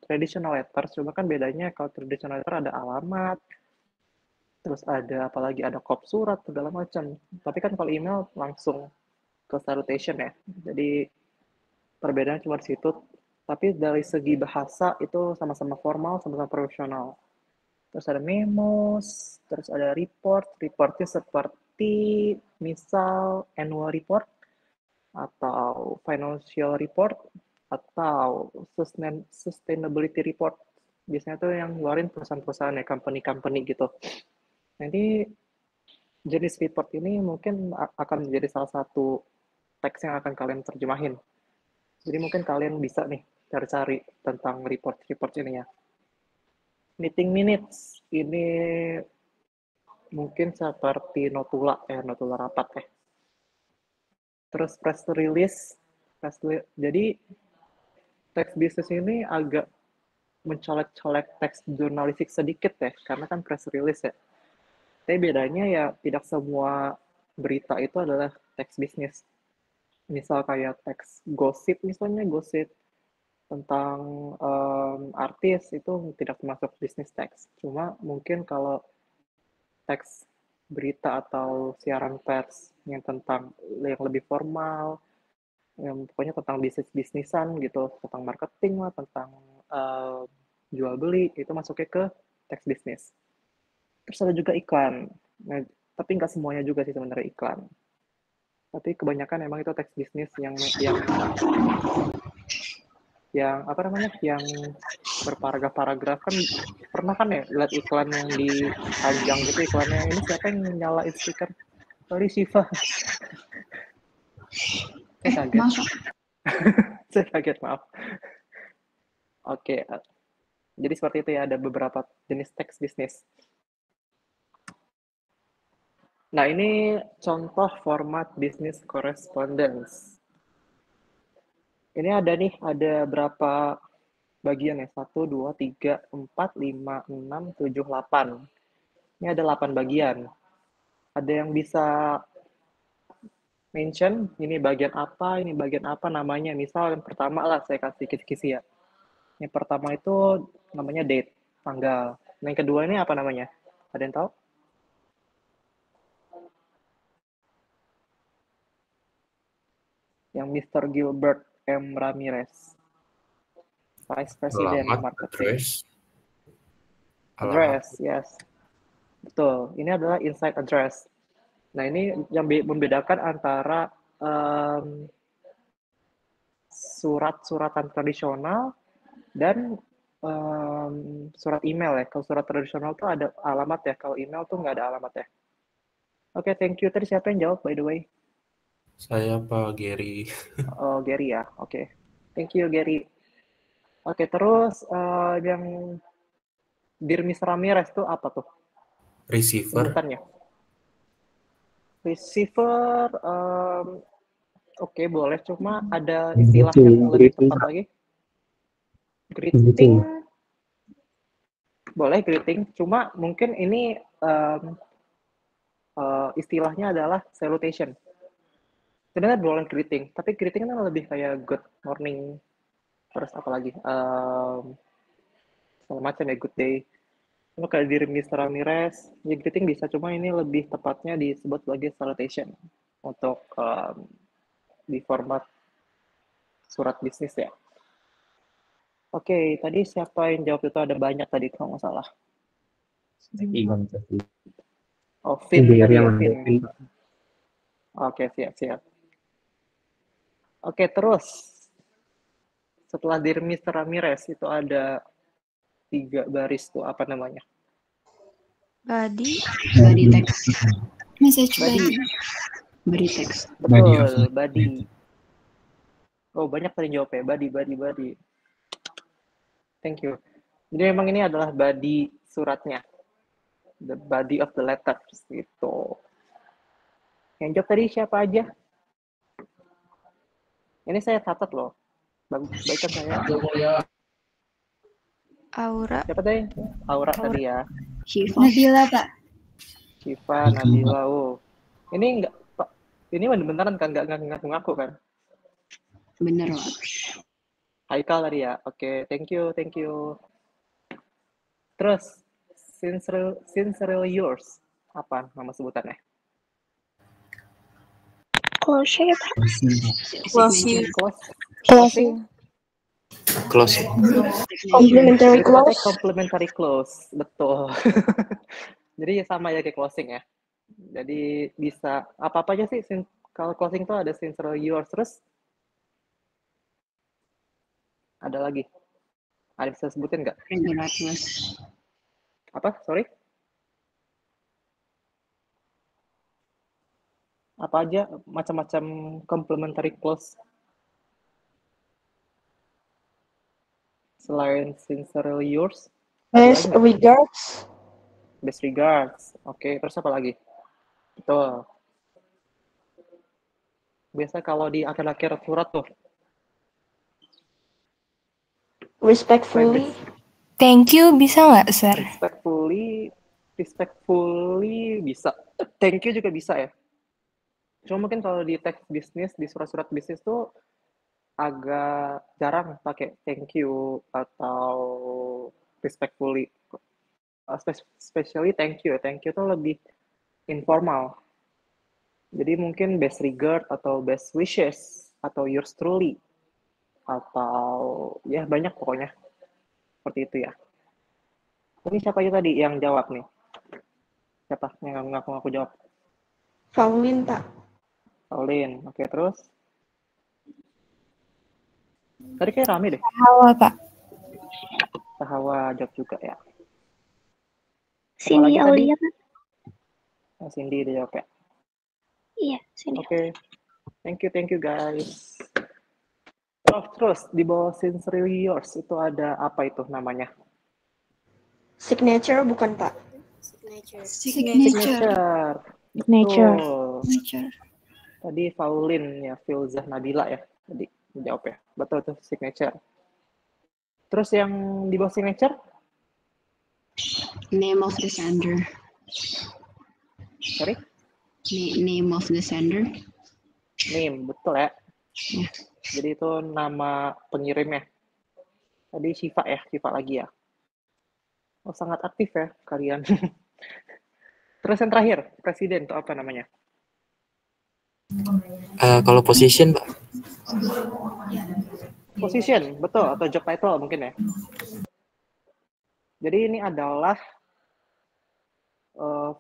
traditional letter, cuma kan bedanya kalau traditional letter ada alamat, terus ada apalagi ada kop surat segala macam. Tapi kan kalau email langsung ke salutation ya. Jadi perbedaan cuma di situ. Tapi dari segi bahasa itu sama-sama formal, sama-sama profesional. Terus ada memos, terus ada report. Reportnya seperti misal annual report, atau financial report, atau sustainability report. Biasanya tuh yang ngeluarin perusahaan-perusahaan ya, company-company gitu. Nanti jenis report ini mungkin akan menjadi salah satu teks yang akan kalian terjemahin. Jadi mungkin kalian bisa nih cari-cari tentang report ini ya. Meeting minutes ini mungkin seperti notula rapat ya. Terus press release. Jadi teks bisnis ini agak mencolek-colek teks jurnalistik sedikit ya, karena kan press release ya. Tapi bedanya ya tidak semua berita itu adalah teks bisnis. misal kayak teks gosip misalnya, gosip tentang artis itu tidak termasuk business text. Cuma mungkin kalau teks berita atau siaran pers yang lebih formal, yang pokoknya tentang bisnisan gitu, tentang marketing lah, tentang jual beli, itu masuknya ke teks bisnis. Terus ada juga iklan. Nah, tapi nggak semuanya juga sih sebenarnya iklan. Tapi kebanyakan emang itu teks bisnis yang apa namanya, yang berparagraf-paragraf. Kan pernah kan ya lihat iklan yang di panjang gitu iklannya, ini siapa yang nyalain speaker? Sorry Shiva. Saya kaget. Maaf. Saya kaget, maaf. Oke, jadi seperti itu ya, ada beberapa jenis teks bisnis. Nah, ini contoh format business correspondence. Ini ada berapa bagian ya? 1, 2, 3, 4, 5, 6, 7, 8. Ini ada 8 bagian. Ada yang bisa mention, ini bagian apa namanya. Misal yang pertama lah, saya kasih kisi-kisi ya. Yang pertama itu namanya date, tanggal. Nah, yang kedua ini apa namanya? Ada yang tahu? Yang Mr. Gilbert M. Ramirez, Vice President Marketing. Address, yes. Betul, ini adalah inside address. Nah, ini yang membedakan antara surat-suratan tradisional dan surat email ya. Kalau surat tradisional tuh ada alamat ya, kalau email tuh nggak ada alamat ya. Oke, thank you. Tadi siapa yang jawab, by the way? Saya Pak Gary. Oh, Gary ya. Oke. Thank you, Gary. Oke, terus yang Dear Mr. Ramirez itu apa tuh? Receiver. Sebutannya. Receiver, oke, boleh. Cuma ada istilah yang lebih tepat lagi. Greeting. Boleh, greeting. Cuma mungkin ini istilahnya adalah salutation. Sebenarnya bukan greeting, tapi greeting kan lebih kayak good morning, terus apa lagi, segala macam ya, good day. Kalau kayak Dear Mr. Ramirez, ya greeting bisa, cuma ini lebih tepatnya disebut sebagai salutation untuk di format surat bisnis ya. Oke, tadi siapa yang jawab itu? Ada banyak tadi kalau nggak salah. Oh, Vin. Oke, siap. Oke, terus setelah Dear Mr. Ramirez itu ada 3 baris tuh, apa namanya? Body text. Message body text. Betul, body. Oh, banyak tadi jawabnya, body. Thank you. Jadi memang ini adalah body suratnya. The body of the letter, gitu. Yang jawab tadi siapa aja? Ini saya catat loh. Baikkan saya. Aura. Siapa tadi? Aura tadi ya. Nabila, Pak. Shiva, Nabila. Oh. Ini enggak, Pak. Ini beneran kan, enggak ngaku-ngaku kan? Bener, Pak. Haikal tadi ya. Oke, thank you. Terus sincerely yours. Apa nama sebutannya? Closure. Close. Complementary close. Betul. Jadi sama ya kayak closing ya. Jadi bisa apa-apa aja sih. Kalau closing tuh ada sincerely yours. Terus ada lagi. Ada bisa sebutin nggak? Apa? Sorry? Apa aja macam-macam complementary clause selain sincerely yours? Best regards. Best regards. Oke, terus apa lagi? Betul. Biasa kalau di akhir-akhir surat tuh. Respectfully. Thank you bisa nggak, Sir? Respectfully bisa. Thank you juga bisa ya. Cuma mungkin kalau di teks bisnis, di surat-surat bisnis tuh agak jarang pakai thank you atau respectfully. Especially thank you. Thank you tuh lebih informal. Jadi mungkin best regard atau best wishes atau yours truly atau ya banyak pokoknya seperti itu ya. Ini siapa aja tadi yang jawab nih? Siapa yang ngaku-ngaku jawab? Pauline, Pak. Pauline, oke, terus? Tadi kayak rame deh. Hawa, Pak. Hawa jawab juga ya. Cindy Apalagi tadi? Aulia, Pak. Cindy udah jawab ya. Iya, Cindy. Oke. Thank you guys. Oh, terus di bawah Sincerely Yours itu ada apa itu namanya? Signature bukan, Pak? Signature. Signature. Betul. Tadi Pauline ya, Filzah Nabila ya. Tadi menjawab ya. Betul tuh signature. Terus yang di bawah signature? Name of the sender. Sorry? Name of the sender. Name, betul ya. Jadi itu nama pengirimnya. Tadi Syifa ya, Syifa lagi ya. Oh, sangat aktif ya kalian. Terus yang terakhir, presiden itu apa namanya? Kalau position, Pak. Position, betul, atau job title mungkin ya. Jadi ini adalah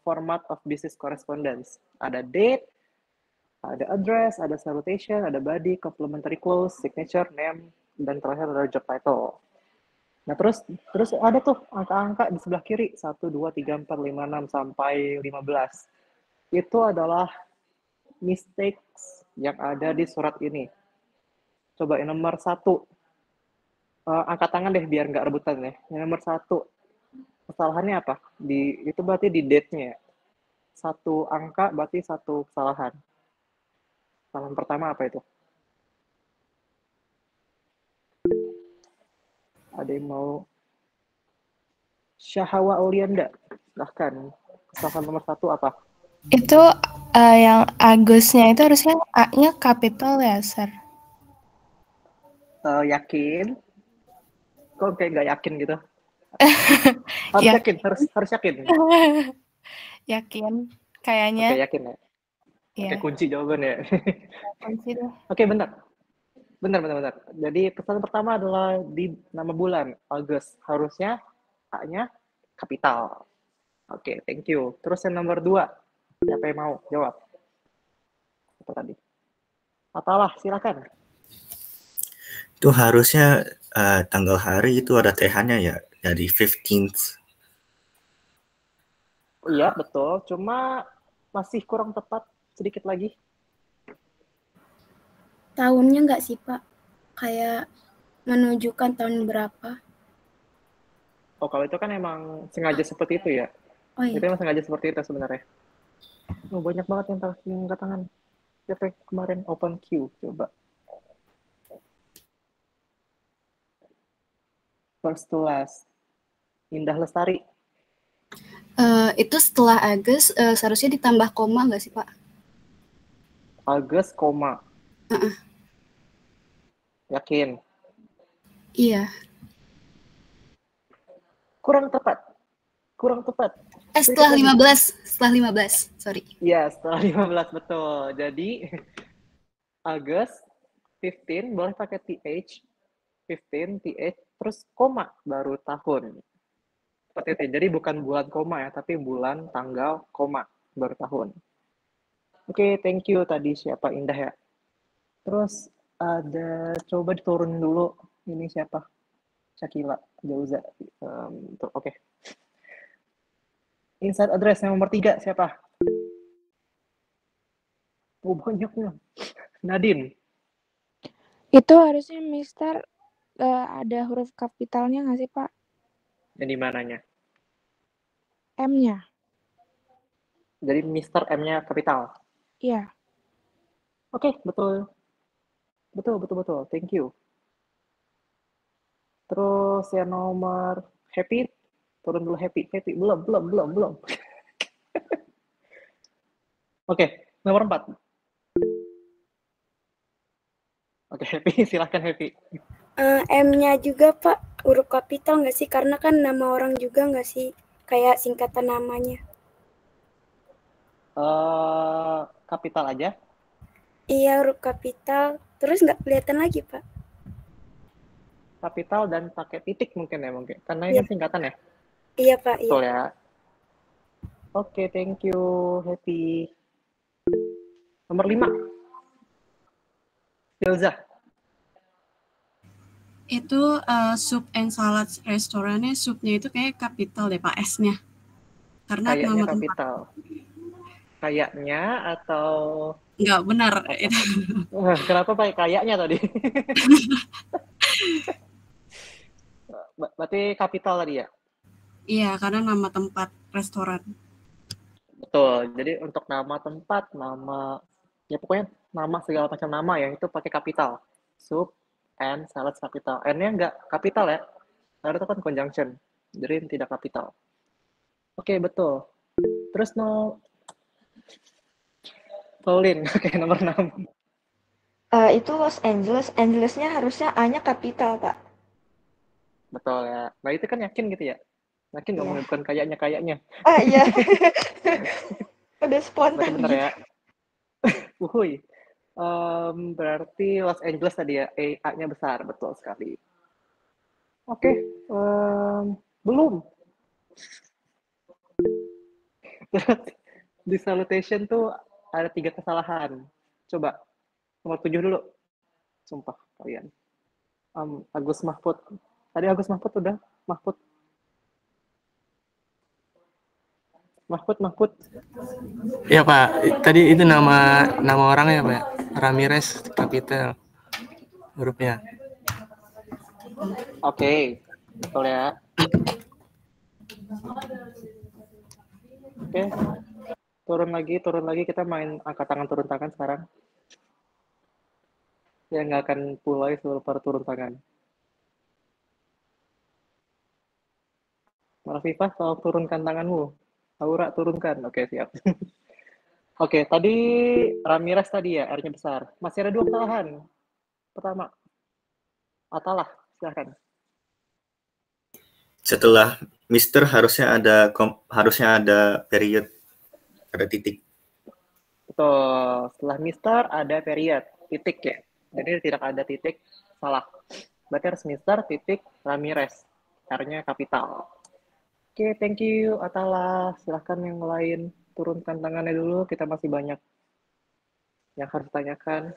format of business correspondence. Ada date, ada address, ada salutation, ada body, complimentary close, signature, name, dan terakhir ada job title. Nah, terus ada tuh angka-angka di sebelah kiri, 1, 2, 3, 4, 5, 6, sampai 15. Itu adalah mistakes yang ada di surat ini. Coba yang nomor 1. Angkat tangan deh biar nggak rebutan ya. Yang nomor 1. Kesalahannya apa? Itu berarti di date-nya. 1 angka berarti 1 kesalahan. Kesalahan pertama apa itu? Ada yang mau? Syahawa Aulianda, silahkan. Kesalahan nomor 1 apa? Itu yang Agusnya itu harusnya A-nya capital ya, Sir? Yakin? Kok kayak nggak yakin gitu? Harus yakin, harus yakin. Yakin, kayaknya. Oke, yakin ya? Iya. Oke, kunci jawabannya. Kunci deh. Oke, benar. Benar. Jadi kesalahan pertama adalah di nama bulan, Agus. Harusnya A-nya kapital. Oke, thank you. Terus yang nomor 2, siapa yang mau jawab? Apa tadi? Atalah, silakan. Itu harusnya tanggal hari itu ada TH-nya ya, dari 15th. Iya, betul. Cuma masih kurang tepat sedikit lagi. Tahunnya nggak sih, Pak? Kayak menunjukkan tahun berapa? Oh, kalau itu kan emang sengaja seperti itu ya? Oh iya. Itu emang sengaja seperti itu sebenarnya. Oh, banyak banget yang angkat tangan. Siapa yang kemarin open queue? Coba. First to last. Indah Lestari. Itu setelah Agus seharusnya ditambah koma nggak sih, Pak? Agus, koma. Yakin? Iya. Kurang tepat. Setelah 15, sorry. Iya, setelah 15, betul. Jadi, Agus, 15, boleh pakai TH, 15, TH, terus koma, baru tahun. Seperti itu. Jadi bukan bulan koma ya, tapi bulan, tanggal, koma, baru tahun. Oke, thank you tadi siapa Indah ya. Terus ada, coba diturun dulu. Ini siapa? Syakila, Jauza. Oke. Inside address yang nomor 3 siapa? Oh, banyaknya. Nadine. Itu harusnya Mister ada huruf kapitalnya nggak sih, Pak? Yang di mananya? M-nya. Jadi Mister M-nya kapital? Iya. Oke, betul. Betul. Thank you. Terus yang nomor Happy. Turun dulu Happy. Belum. Oke, nomor 4. Oke, Happy, silahkan Happy. M-nya juga Pak, huruf kapital nggak sih? Karena kan nama orang juga nggak sih? Kayak singkatan namanya. Kapital aja? Iya, huruf kapital. Terus nggak kelihatan lagi Pak. Kapital dan pakai titik mungkin ya, mungkin. Karena ini Iya. kan singkatan ya? Iya Pak, iya. Betul ya. Oke, thank you, Happy. Nomor 5. Filza. Itu soup and salad restorannya, supnya itu kayak kapital deh Pak, S-nya. Karena Kayaknya nama tempat. kapital. Kayaknya atau... Nggak benar. Kenapa pakai kayaknya tadi? Berarti kapital tadi ya? Iya, karena nama tempat restoran. Betul. Jadi untuk nama tempat, nama... Ya pokoknya nama segala macam nama ya, itu pakai kapital. Soup and salad kapital. N-nya nggak kapital ya. Karena itu kan conjunction. Jadi tidak kapital. Oke, betul. Terus Pauline, oke, nomor 6. Itu Los Angeles. Angeles-nya harusnya A-nya kapital, Pak. Betul ya. Nah itu kan yakin gitu ya? Yakin nggak Iya. bukan kayaknya. Iya. Udah spontan. Bener ya. Uhuy. Berarti Los Angeles tadi ya, A-nya besar, betul sekali. Oke, belum. Di salutation tuh ada 3 kesalahan. Coba, nomor 7 dulu. Sumpah, kalian. Agus Mahfud. Tadi Agus Mahfud udah? Mahfud. Ya Pak, tadi itu nama orangnya Pak. Ramirez kapital hurufnya. Oke, betul ya. Oke, turun lagi kita main angkat tangan turun tangan sekarang. Ya nggak akan mulai sebelum turun tangan. Marafifah, tolong turunkan tanganmu. Aura, turunkan. Oke, siap. Oke, tadi Ramirez tadi ya, R-nya besar. Masih ada 2 kesalahan. Pertama, Atalah, silahkan. Setelah Mister harusnya ada period, ada titik. Betul. Setelah Mister ada period, titik ya. Jadi tidak ada titik, salah. Berarti harus Mister, titik, Ramirez. R-nya kapital. Oke, thank you Atala. Silahkan yang lain turunkan tangannya dulu. Kita masih banyak yang harus ditanyakan.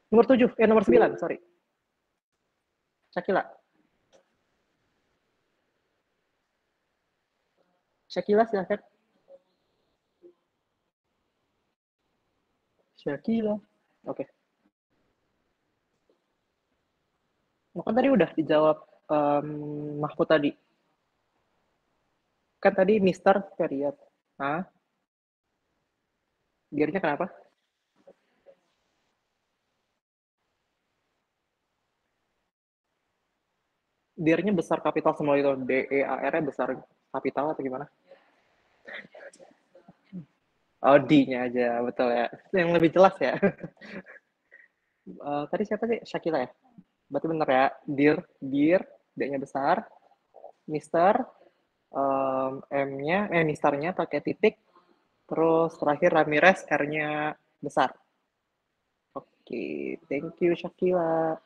Nomor 9, sorry. Syakila silahkan. Syakila. Oke. Maka tadi udah dijawab Mahfud tadi. Kan tadi Mister period. Hah? Gearnya kenapa? Gearnya besar kapital semua itu. D-E-A-R-nya besar kapital atau gimana? Oh, D-nya aja. Betul ya. Yang lebih jelas ya. Tadi siapa sih? Syakila ya? Berarti bener ya. Dear, D-nya besar. Mister, M-nya, Misternya pakai titik. Terus terakhir Ramirez, R-nya besar. Oke, thank you Syakila.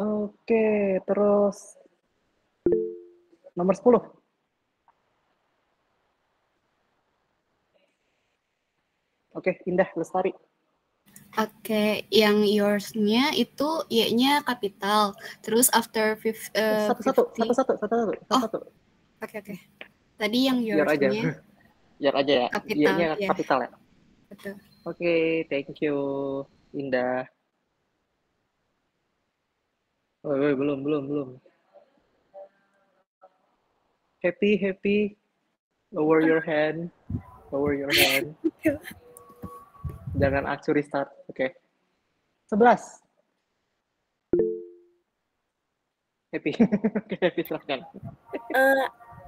Oke, terus nomor 10. Oke, Indah Lestari. Oke, yang yours-nya itu Y-nya kapital. Terus after Satu. Oke. Tadi yang Biar aja ya. kapital, Y-nya ya. kapital ya. Betul. Oke, thank you Indah. Belum. Happy. Lower your hand. Jangan acuri start. Oke. 11. Happy. Happy silahkan.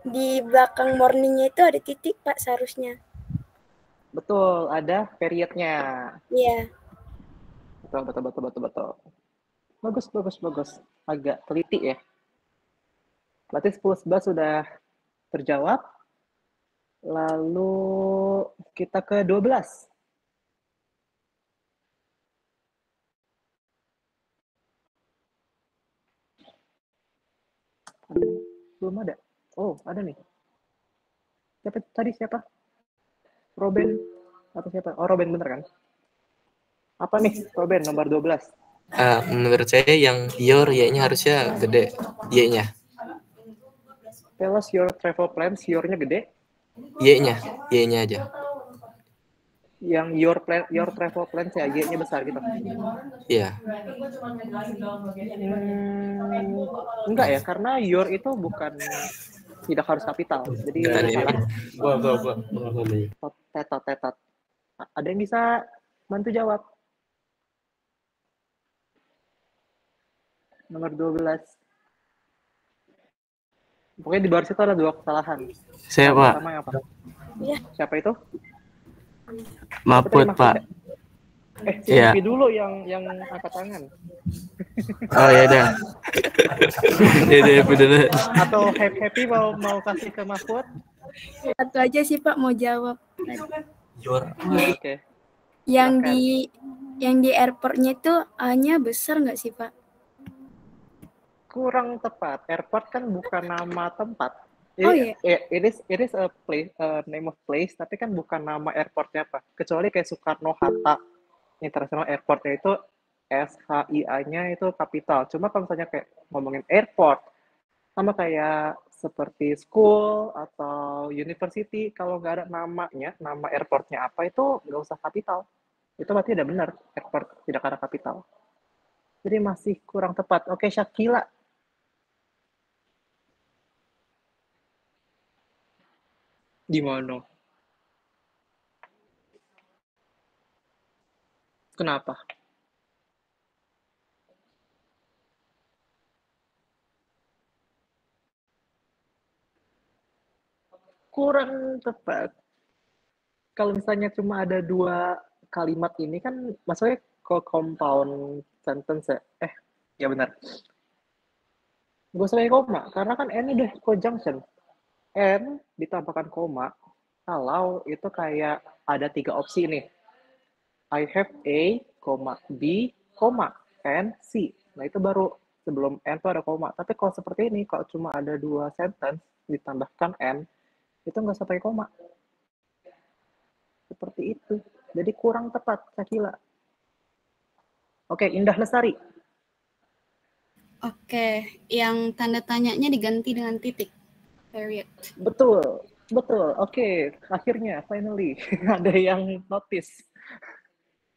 Di belakang morningnya itu ada titik Pak seharusnya. Betul, ada periodnya. Iya. Betul. Bagus. Agak teliti ya. Berarti 10-11 sudah terjawab. Lalu kita ke 12. Belum ada. Oh, ada nih. Siapa? Robin atau siapa? Oh, Robin bener kan? Apa nih, Robin nomor 12? Menurut saya yang your Y-nya harusnya gede. Y-nya. Tell us your travel plans, your-nya gede. Y-nya aja. Yang your travel plans ya, Y-nya besar gitu. Iya. Enggak ya, karena your itu bukan tidak harus kapital. Jadi tetot. Ada yang bisa bantu jawab? Nomor 12. Pokoknya di baris itu ada 2 kesalahan. Saya, Pak. Pertama yang apa? Siapa itu? Mahfud, Pak. Silvi dulu yang angkat tangan. Oh ya udah. Bener. Atau happy mau kasih ke Mahfud? Satu aja sih Pak mau jawab. Oke. Yang di airportnya itu A-nya besar nggak sih Pak? Kurang tepat. Airport kan bukan nama tempat. Iya. It is a place, name of place, tapi kan bukan nama airportnya apa. Kecuali kayak Soekarno-Hatta International Airportnya itu SHIA-nya itu kapital. Cuma kalau misalnya kayak ngomongin airport, sama kayak seperti school atau university, kalau nggak ada namanya, nama airportnya apa, itu nggak usah kapital. Itu berarti udah benar, airport tidak ada kapital. Jadi masih kurang tepat. Oke, Syakila. Gimana? Kenapa? Kurang tepat. Kalau misalnya cuma ada 2 kalimat ini kan maksudnya compound sentence ya? Ya benar. Gak usah pakai koma, karena kan N udah conjunction. N ditambahkan koma, kalau itu kayak ada 3 opsi nih. I have A, B, and C. Nah itu baru sebelum N itu ada koma. Tapi kalau seperti ini, kalau cuma ada 2 sentence ditambahkan N, itu nggak usah pakai koma. Seperti itu. Jadi kurang tepat, Syakila. Oke, Indah Lestari. Oke, yang tanda tanyanya diganti dengan titik. Period. Betul. Oke, akhirnya, finally. Ada yang notice.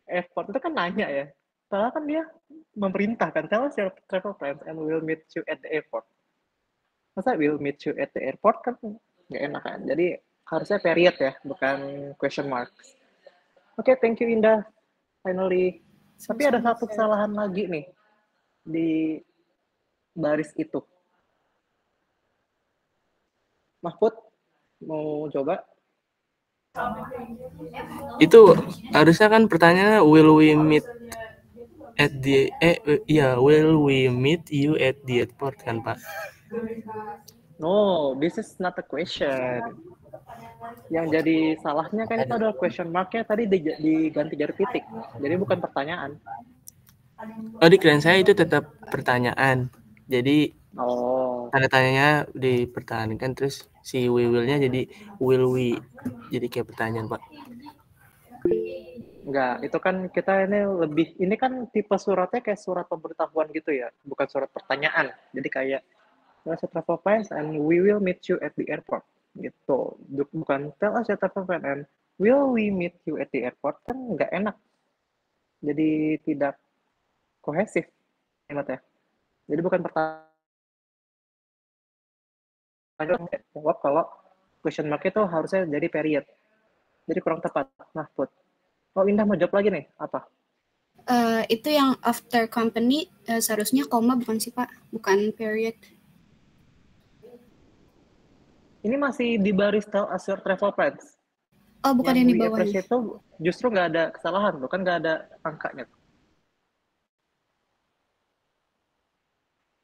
Airport itu kan nanya ya. Padahal kan dia memerintahkan, tell us your travel plans and we'll meet you at the airport. Masa we'll meet you at the airport kan nggak enak kan. Jadi harusnya period ya, bukan question mark. Oke, thank you Indah. Finally. Tapi ada satu kesalahan lagi nih di baris itu. Mahfud, mau coba? Itu harusnya kan pertanyaannya will we meet at the will we meet you at the airport kan Pak? No, this is not a question. Yang jadi salahnya kan itu adalah question mark-nya tadi diganti dari titik. Jadi bukan pertanyaan. Oh, di klien saya itu tetap pertanyaan. Jadi tanda tanyanya dipertahankan, terus si we will-nya jadi will we. Jadi kayak pertanyaan, Pak. Enggak, itu kan kita ini kan tipe suratnya kayak surat pemberitahuan gitu ya, bukan surat pertanyaan. Jadi kayak travel plans and we will meet you at the airport gitu. Bukan tell us your travel plan and will we meet you at the airport, kan nggak enak. Jadi tidak kohesif kalimatnya. Jadi bukan pertanyaan jawab kalau question mark itu harusnya jadi period. Jadi kurang tepat. Mahfud. Oh, Indah mau jawab lagi nih, apa? Itu yang after company seharusnya koma bukan sih Pak? Bukan period. Ini masih di baris tell us your travel plans. Oh, bukan Yang yang di we bawahnya. appreciate itu justru nggak ada kesalahan tuh, kan nggak ada angkanya.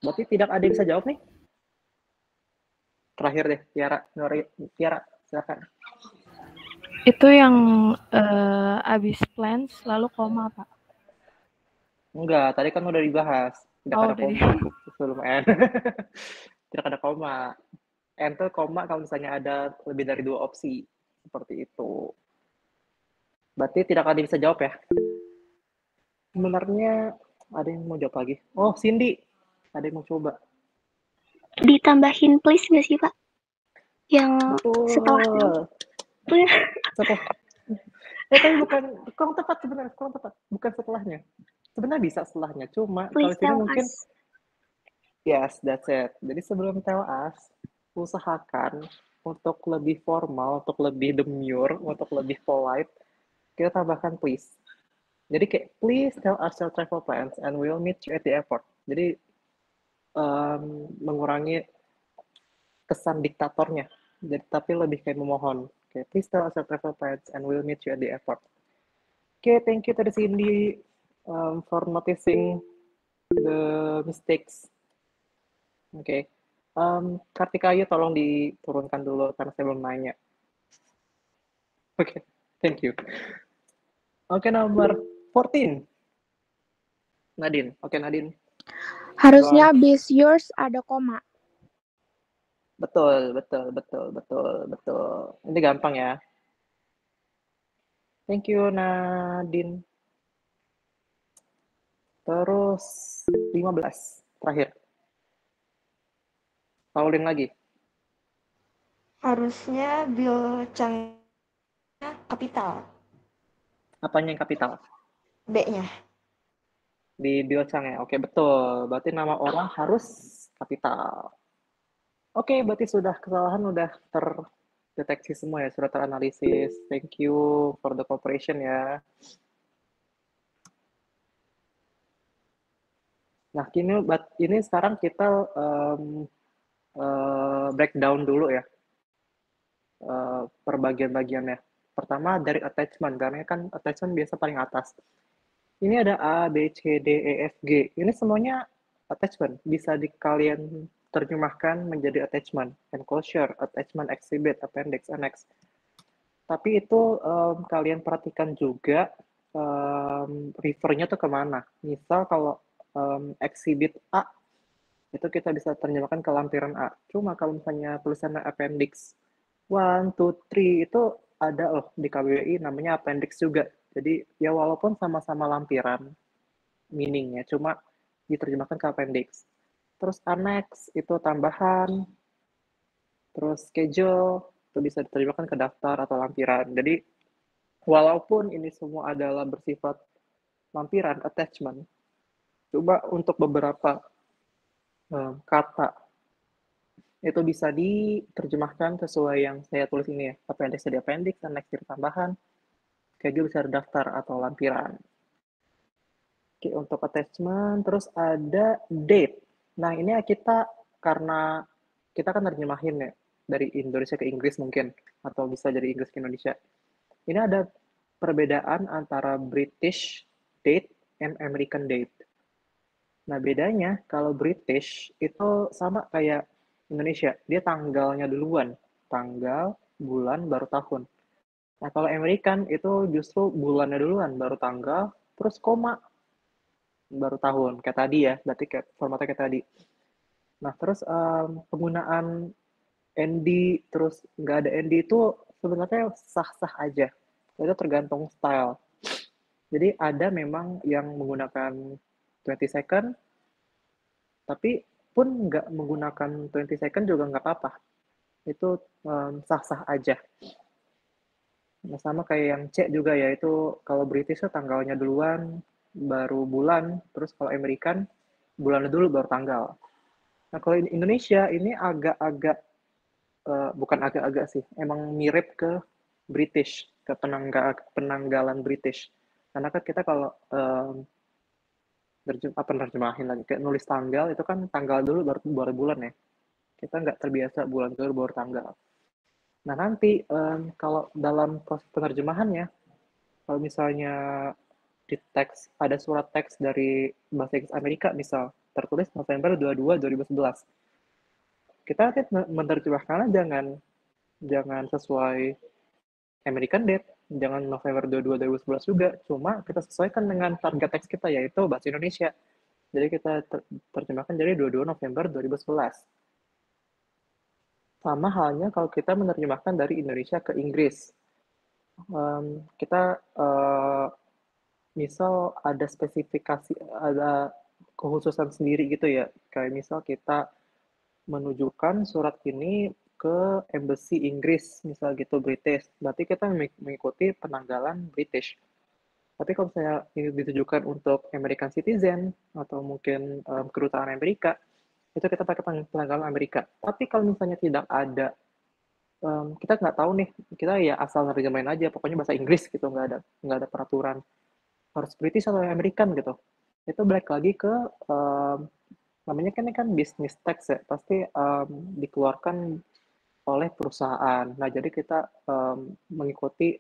Berarti tidak ada yang bisa jawab nih? Terakhir deh, Tiara, silakan. Itu yang abis plans lalu koma, Pak. Enggak, tadi kan udah dibahas. Tidak Oh, ada udah koma sebelum N. Tidak ada koma. N itu koma kalau misalnya ada lebih dari 2 opsi. Seperti itu. Berarti tidak ada yang bisa jawab ya? Sebenarnya ada yang mau jawab lagi? Oh, Cindy. Ada yang mau coba? Ditambahin please nggak sih, Pak? Yang setelahnya. Setelah. Tapi bukan, kurang tepat sebenarnya, kurang tepat. Bukan setelahnya. Sebenarnya bisa setelahnya, cuma kalau Please sini tell mungkin us. yes, that's it. Jadi sebelum tell us, usahakan untuk lebih formal, untuk lebih demure, untuk lebih polite, kita tambahkan please. Jadi kayak please tell us your travel plans and we'll meet you at the airport. Jadi mengurangi kesan diktatornya. Jadi tapi lebih kayak memohon. Okay, please tell us your travel plans and we'll meet you at the airport. Okay, thank you to Cindy for noticing the mistakes. Oke. Kartika Ayu tolong diturunkan dulu karena saya belum nanya. Oke, thank you. Oke, nomor 14. Nadine. Oke, Nadine. Harusnya abis yours ada koma. Betul. Ini gampang ya. Thank you, Nadine. Terus 15 terakhir. Pauline lagi. Harusnya Bill Chang-nya kapital. Apanya yang kapital? B-nya. Di Bill Chang ya. Oke, betul. Berarti nama orang harus kapital. Oke, berarti kesalahan udah terdeteksi semua ya, sudah teranalisis. Thank you for the cooperation ya. Nah, ini sekarang kita breakdown dulu ya, per bagian-bagiannya. Pertama dari attachment, karena kan attachment biasa paling atas. Ini ada A, B, C, D, E, F, G. Ini semuanya attachment. Bisa kalian terjemahkan menjadi attachment, enclosure, attachment, exhibit, appendix, annex. Tapi itu kalian perhatikan juga refernya tuh kemana. Misal kalau exhibit A, itu kita bisa terjemahkan ke lampiran A. Cuma kalau misalnya tulisannya appendix 1, 2, 3 itu ada loh di KBBI namanya appendix juga. Jadi ya walaupun sama-sama lampiran meaningnya, cuma diterjemahkan ke appendix. Terus annex itu tambahan, terus schedule itu bisa diterjemahkan ke daftar atau lampiran. Jadi walaupun ini semua adalah bersifat lampiran, attachment, coba untuk beberapa kata itu bisa diterjemahkan sesuai yang saya tulis ini ya. Appendix jadi appendix, annex jadi tambahan, schedule bisa daftar atau lampiran. Oke, untuk attachment, terus ada date. Nah, ini kita karena kita kan terjemahin ya dari Indonesia ke Inggris mungkin, atau bisa dari Inggris ke Indonesia. Ini ada perbedaan antara British date and American date. Nah, bedanya kalau British itu sama kayak Indonesia, dia tanggalnya duluan, tanggal, bulan, baru tahun. Nah, kalau American itu justru bulannya duluan, baru tanggal, terus koma, baru tahun. Kayak tadi ya, berarti kayak formatnya kayak tadi. Nah, terus penggunaan ND, terus nggak ada ND itu sebenarnya sah-sah aja. Itu tergantung style. Jadi ada memang yang menggunakan 20 second, tapi pun nggak menggunakan 20 second juga nggak apa-apa. Itu sah-sah aja. Nah, sama kayak yang C juga ya, itu kalau British itu tanggalnya duluan, baru bulan, terus kalau American, bulannya dulu, baru tanggal. Nah, kalau Indonesia ini agak-agak, bukan agak-agak sih, emang mirip ke British, ke penanggalan British. Karena kan kita kalau terjemahin lagi, kayak nulis tanggal, itu kan tanggal dulu baru bulan ya. Kita nggak terbiasa bulan dulu baru tanggal. Nah, nanti kalau dalam proses penerjemahannya, kalau misalnya di teks ada surat teks dari bahasa Inggris Amerika misal tertulis November 22 2011. Kita menerjemahkannya jangan sesuai American date, jangan November 22 2011 juga, cuma kita sesuaikan dengan target teks kita yaitu bahasa Indonesia. Jadi kita terjemahkan jadi 22 November 2011. Sama halnya kalau kita menerjemahkan dari Indonesia ke Inggris. Kita misal ada spesifikasi, ada kekhususan sendiri gitu ya. Kayak misal kita menunjukkan surat ini ke embassy Inggris, misal gitu British. Berarti kita mengikuti penanggalan British. Tapi kalau saya ini ditujukan untuk American citizen atau mungkin kedutaan Amerika, itu kita pakai penanggalan Amerika. Tapi kalau misalnya tidak ada, kita nggak tahu nih, kita ya asal nerjemahin aja, pokoknya bahasa Inggris gitu, nggak ada peraturan harus British atau American gitu. Itu balik lagi ke namanya kan business tax ya, pasti dikeluarkan oleh perusahaan. Nah, jadi kita mengikuti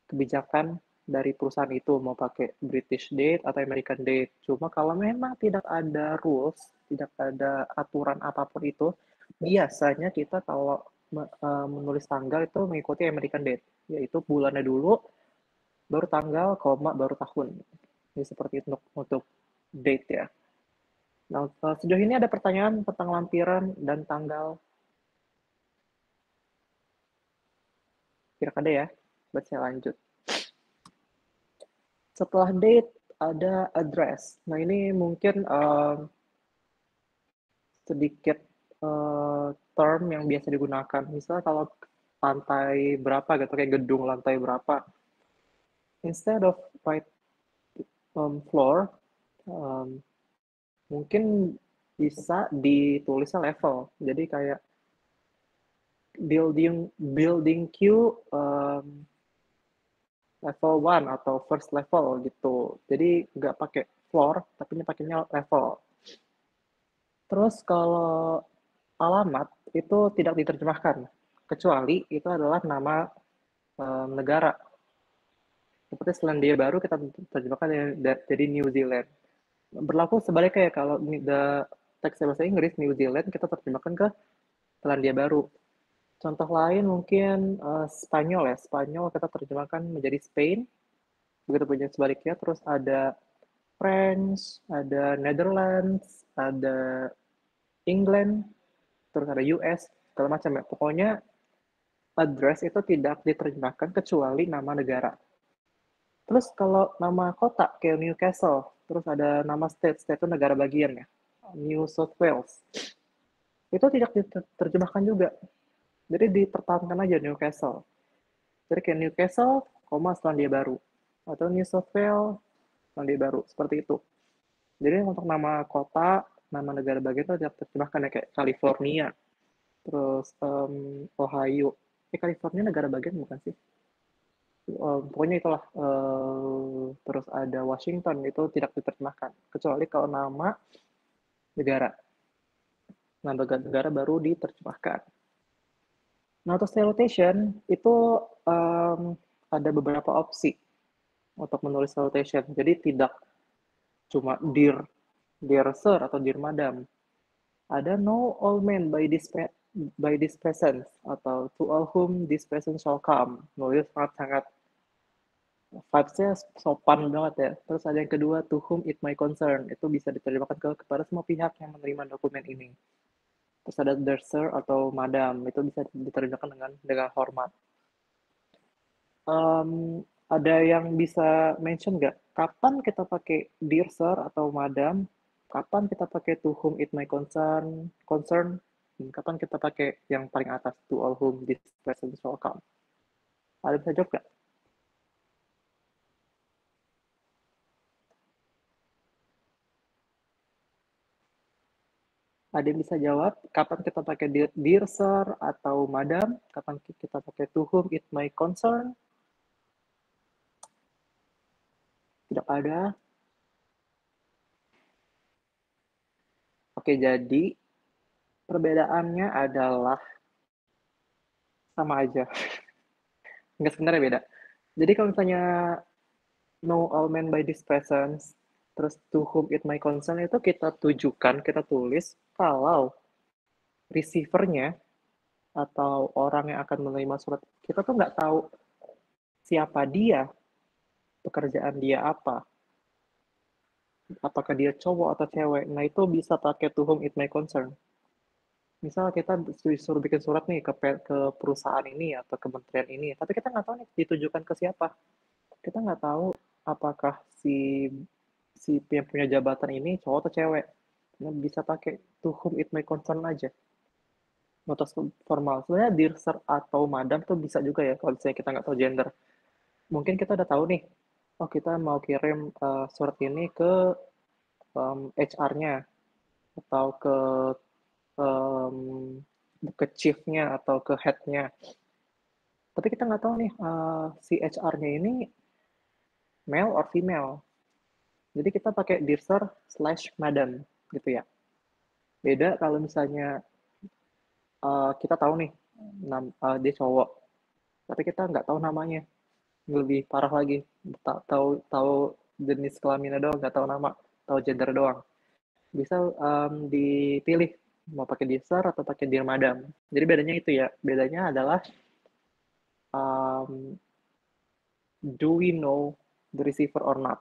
kebijakan dari perusahaan itu, mau pakai British date atau American date. Cuma kalau memang tidak ada rules, tidak ada aturan apapun itu, biasanya kita kalau menulis tanggal itu mengikuti American date, yaitu bulannya dulu, baru tanggal, koma, baru tahun. Ini seperti itu untuk date ya. Nah, sejauh ini ada pertanyaan tentang lampiran dan tanggal? Kira-kira ada ya? Buat saya lanjut. Setelah date, ada address. Nah, ini mungkin sedikit term yang biasa digunakan. Misalnya kalau lantai berapa gitu, kayak gedung lantai berapa. Instead of write floor, mungkin bisa ditulisnya level. Jadi kayak building Q level 1 atau first level gitu. Jadi nggak pakai floor, tapi pakainya level. Terus kalau alamat itu tidak diterjemahkan, kecuali itu adalah nama negara. Seperti Selandia Baru kita terjemahkan jadi New Zealand. Berlaku sebaliknya ya, kalau teks bahasa Inggris New Zealand kita terjemahkan ke Selandia Baru. Contoh lain mungkin Spanyol ya. Spanyol kita terjemahkan menjadi Spain. Begitu punya sebaliknya. Terus ada French, ada Netherlands, ada England, terus ada US, segala macam ya. Pokoknya address itu tidak diterjemahkan kecuali nama negara. Terus kalau nama kota kayak Newcastle, terus ada nama state itu negara bagian ya. New South Wales. Itu tidak diterjemahkan juga. Jadi dipertahankan aja Newcastle. Jadi kayak Newcastle, Selandia Baru. Atau New South Wales, Selandia Baru. Seperti itu. Jadi untuk nama kota, nama negara bagian itu tidak terjemahkan ya, kayak California. Terus Ohio. California negara bagian bukan sih? Pokoknya itulah. Terus ada Washington, itu tidak diterjemahkan. Kecuali kalau nama negara. Nama negara baru diterjemahkan. Nah, untuk salutation itu ada beberapa opsi untuk menulis salutation. Jadi tidak cuma dear sir atau dear madam. Ada know all men by this presence atau to all whom this presence shall come. Nulis sangat-sangat vibes-nya sopan banget ya. Terus ada yang kedua, to whom it may concern. Itu bisa diterjemahkan kepada semua pihak yang menerima dokumen ini. Terus ada dear sir atau madam, itu bisa diterjemahkan dengan hormat. Ada yang bisa mention nggak? Kapan kita pakai dear sir atau madam? Kapan kita pakai to whom it may concern? Kapan kita pakai yang paling atas, to all whom this person shall come? Ada bisa jawab nggak? Ada yang bisa jawab, kapan kita pakai dear sir atau madam? Kapan kita pakai to whom it may concern? Tidak ada. Oke, jadi perbedaannya adalah sama aja. Enggak, sebenarnya beda. Jadi kalau misalnya know all men by this presence, terus to whom it may concern itu kita tujukan, kita tulis kalau receivernya atau orang yang akan menerima surat, kita tuh nggak tahu siapa dia, pekerjaan dia apa, apakah dia cowok atau cewek. Nah, itu bisa pakai to whom it may concern. Misal kita disuruh bikin surat nih ke perusahaan ini atau kementerian ini, tapi kita nggak tahu nih ditujukan ke siapa. Kita nggak tahu apakah si yang punya jabatan ini cowok atau cewek. Nah, bisa pakai to whom it may concern aja. Notas formal. Sebenarnya dear sir atau madam tuh bisa juga ya kalau misalnya kita nggak tahu gender. Mungkin kita udah tahu nih, oh kita mau kirim surat ini ke HR-nya atau ke chief-nya atau ke head-nya. Tapi kita nggak tahu nih si HR-nya ini male or female. Jadi kita pakai dear sir / madam gitu ya. Beda kalau misalnya kita tahu nih dia cowok, tapi kita nggak tahu namanya. Lebih parah lagi, tahu jenis kelaminnya doang, nggak tahu nama, tahu gender doang. Bisa dipilih mau pakai dear sir atau pakai dear madam. Jadi bedanya itu ya. Bedanya adalah do we know the receiver or not?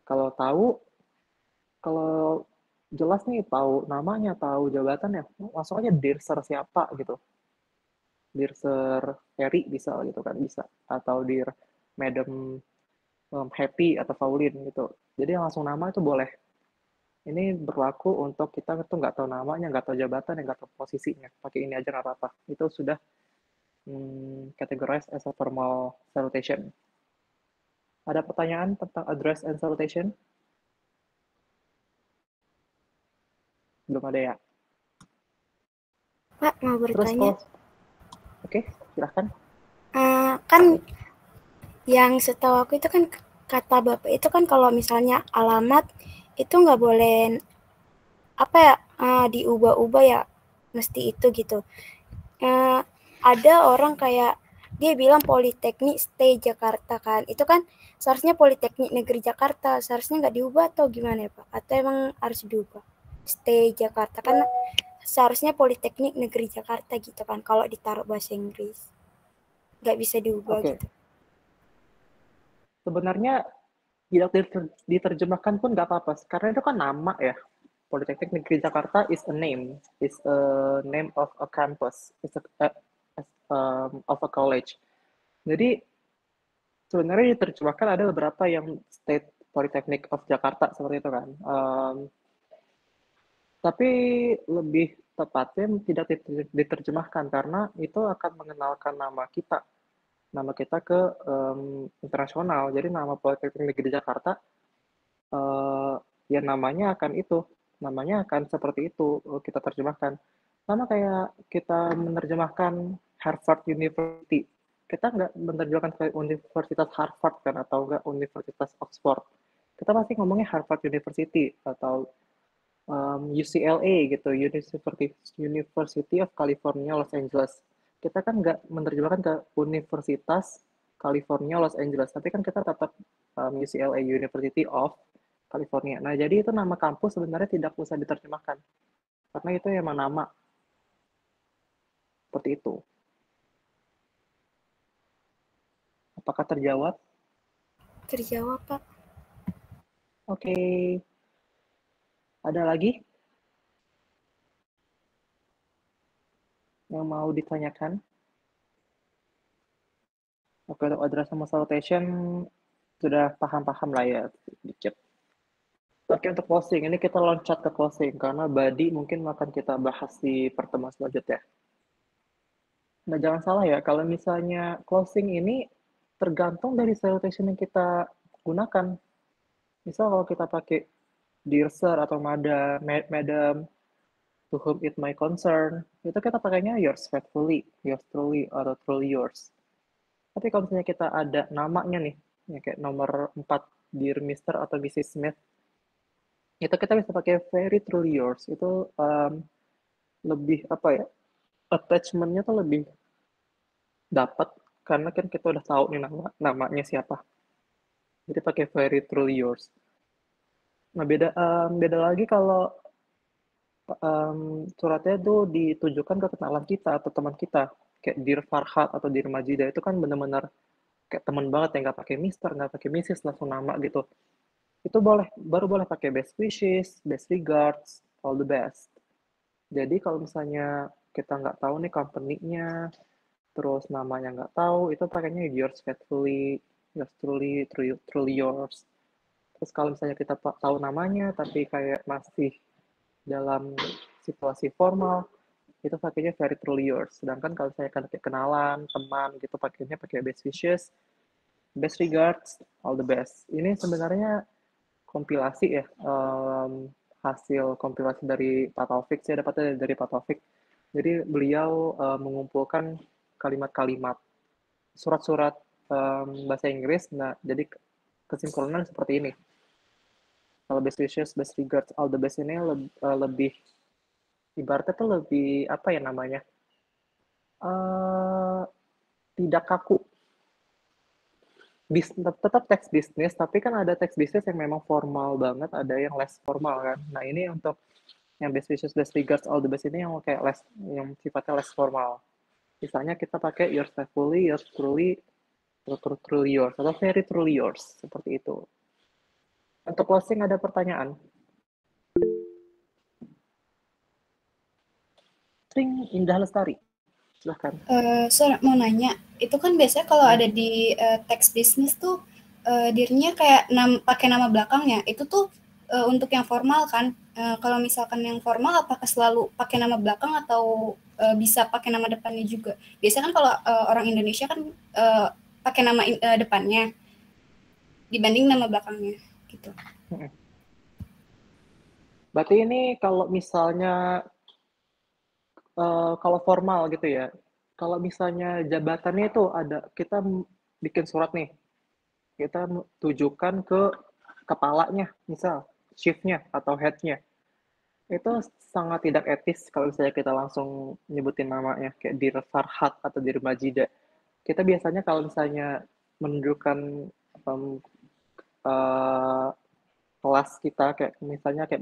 Kalau tahu, kalau jelas nih tahu namanya, tahu jabatannya, langsung aja dear sir siapa gitu. Dear Sir Eri bisa gitu kan, bisa. Atau Dear Madam Happy atau Pauline gitu. Jadi langsung nama itu boleh. Ini berlaku untuk kita tuh nggak tahu namanya, nggak tahu jabatannya, nggak tahu posisinya. Pakai ini aja nggak apa-apa. Itu sudah categorized as a formal salutation. Ada pertanyaan tentang address and salutation? Belum ada ya? Pak, mau bertanya. Oke, silahkan. Kan yang setahu aku itu kan kata Bapak itu kan kalau misalnya alamat itu nggak boleh diubah-ubah ya, mesti itu gitu. Ada orang kayak dia bilang Politeknik Stay Jakarta kan, itu kan seharusnya Politeknik Negeri Jakarta, seharusnya nggak diubah atau gimana ya Pak? Atau emang harus diubah? Stay Jakarta kan seharusnya Politeknik Negeri Jakarta gitu kan, kalau ditaruh bahasa Inggris nggak bisa diubah gitu. Sebenarnya tidak diterjemahkan pun nggak apa-apa, karena itu kan nama ya. Politeknik Negeri Jakarta is a name of a campus, of a college. Jadi sebenarnya diterjemahkan ada beberapa yang State Polytechnic of Jakarta seperti itu kan. Tapi lebih tepatnya tidak diterjemahkan karena itu akan mengenalkan nama kita ke internasional. Jadi nama Politeknik Negeri Jakarta ya namanya akan seperti itu kita terjemahkan. Sama kayak kita menerjemahkan Harvard University, kita nggak menerjemahkan ke Universitas Harvard kan, atau nggak Universitas Oxford. Kita pasti ngomongnya Harvard University atau UCLA gitu, University of California Los Angeles. Kita kan nggak menerjemahkan ke Universitas California Los Angeles, tapi kan kita tetap UCLA, University of California. Nah, jadi itu nama kampus sebenarnya tidak usah diterjemahkan, karena itu emang nama. Seperti itu. Apakah terjawab? Terjawab, Pak. Oke. Ada lagi yang mau ditanyakan? Oke, untuk address sama salutation sudah paham-paham lah ya dikit. Oke, untuk closing, ini kita loncat ke closing karena body mungkin akan kita bahas di pertemuan selanjutnya. Nah, jangan salah ya, kalau misalnya closing ini tergantung dari salutation yang kita gunakan. Misal kalau kita pakai Dear Sir atau Madam, to whom it may concern, itu kita pakainya yours faithfully, yours truly, atau truly yours. Tapi kalau misalnya kita ada namanya nih, ya kayak nomor 4, Dear Mr. atau Mrs. Smith, itu kita bisa pakai very truly yours. Itu lebih attachment-nya tuh lebih dapat karena kan kita udah tahu nih namanya siapa. Jadi pakai very truly yours. Nah, beda lagi kalau suratnya itu ditujukan ke kenalan kita atau teman kita. Kayak Dear Farhat atau Dear Majida itu kan benar-benar kayak teman banget yang nggak pakai Mister, nggak pakai Mrs, langsung nama gitu. Itu baru boleh pakai best wishes, best regards, all the best. Jadi kalau misalnya kita nggak tahu nih company-nya, terus namanya nggak tahu, itu pakainya yours faithfully, yours truly yours. Terus kalau misalnya kita tahu namanya, tapi kayak masih dalam situasi formal, itu pakainya very truly yours. Sedangkan kalau saya kan kayak kenalan, teman, gitu pakainya pakai best wishes, best regards, all the best. Ini sebenarnya kompilasi ya, hasil kompilasi dari Pak Taufik. Saya dapatnya dari Pak Taufik. Jadi beliau mengumpulkan kalimat-kalimat, surat-surat bahasa Inggris. Nah, jadi kesimpulannya seperti ini. Kalau best wishes, best regards, all the best ini lebih ibaratnya tuh lebih apa ya namanya? Tidak kaku. Tetap teks bisnis, tapi kan ada teks bisnis yang memang formal banget, ada yang less formal kan. Nah, ini untuk yang best wishes, best regards, all the best ini yang kayak yang sifatnya less formal. Misalnya kita pakai yours faithfully, yours truly yours, atau very truly yours, seperti itu. Untuk closing ada pertanyaan? Tring, Indah Lestari. Silahkan. Saya mau nanya, itu kan biasanya kalau ada di teks bisnis tuh dirinya kayak pakai nama belakangnya, itu tuh untuk yang formal kan. Kalau misalkan yang formal, apakah selalu pakai nama belakang atau bisa pakai nama depannya juga? Biasanya kan kalau orang Indonesia kan pakai nama depannya dibanding nama belakangnya, gitu. Berarti ini kalau misalnya kalau formal gitu ya, kalau misalnya jabatannya itu ada, kita bikin surat nih, kita tujukan ke kepalanya, misal chief-nya atau head-nya, itu sangat tidak etis kalau misalnya kita langsung nyebutin namanya, kayak Dear Farhat atau Dear Majida. Kita biasanya kalau misalnya menunjukkan kelas kita, kayak misalnya kayak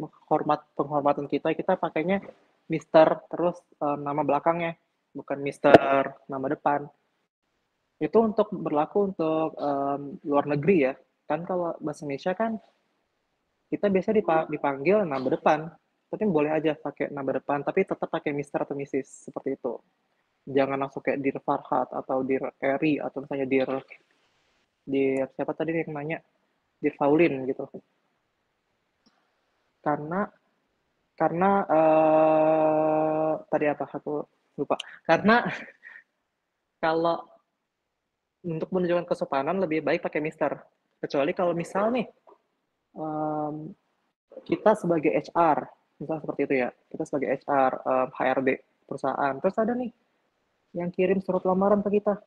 penghormatan kita pakainya Mister terus nama belakangnya, bukan Mister nama depan. Itu untuk berlaku untuk luar negeri ya. Kan kalau bahasa Indonesia kan kita biasa dipanggil nama depan, tapi boleh aja pakai nama depan, tapi tetap pakai Mister atau Mrs. seperti itu. Jangan langsung kayak Dear Farhat atau Dear Eri atau misalnya Dear siapa tadi yang nanya, Dear Pauline gitu. Karena tadi apa aku lupa. Karena kalau untuk menunjukkan kesopanan lebih baik pakai Mister. Kecuali kalau misal nih kita sebagai HR, misal seperti itu ya, kita sebagai HR, HRD perusahaan, terus ada nih yang kirim surat lamaran ke kita,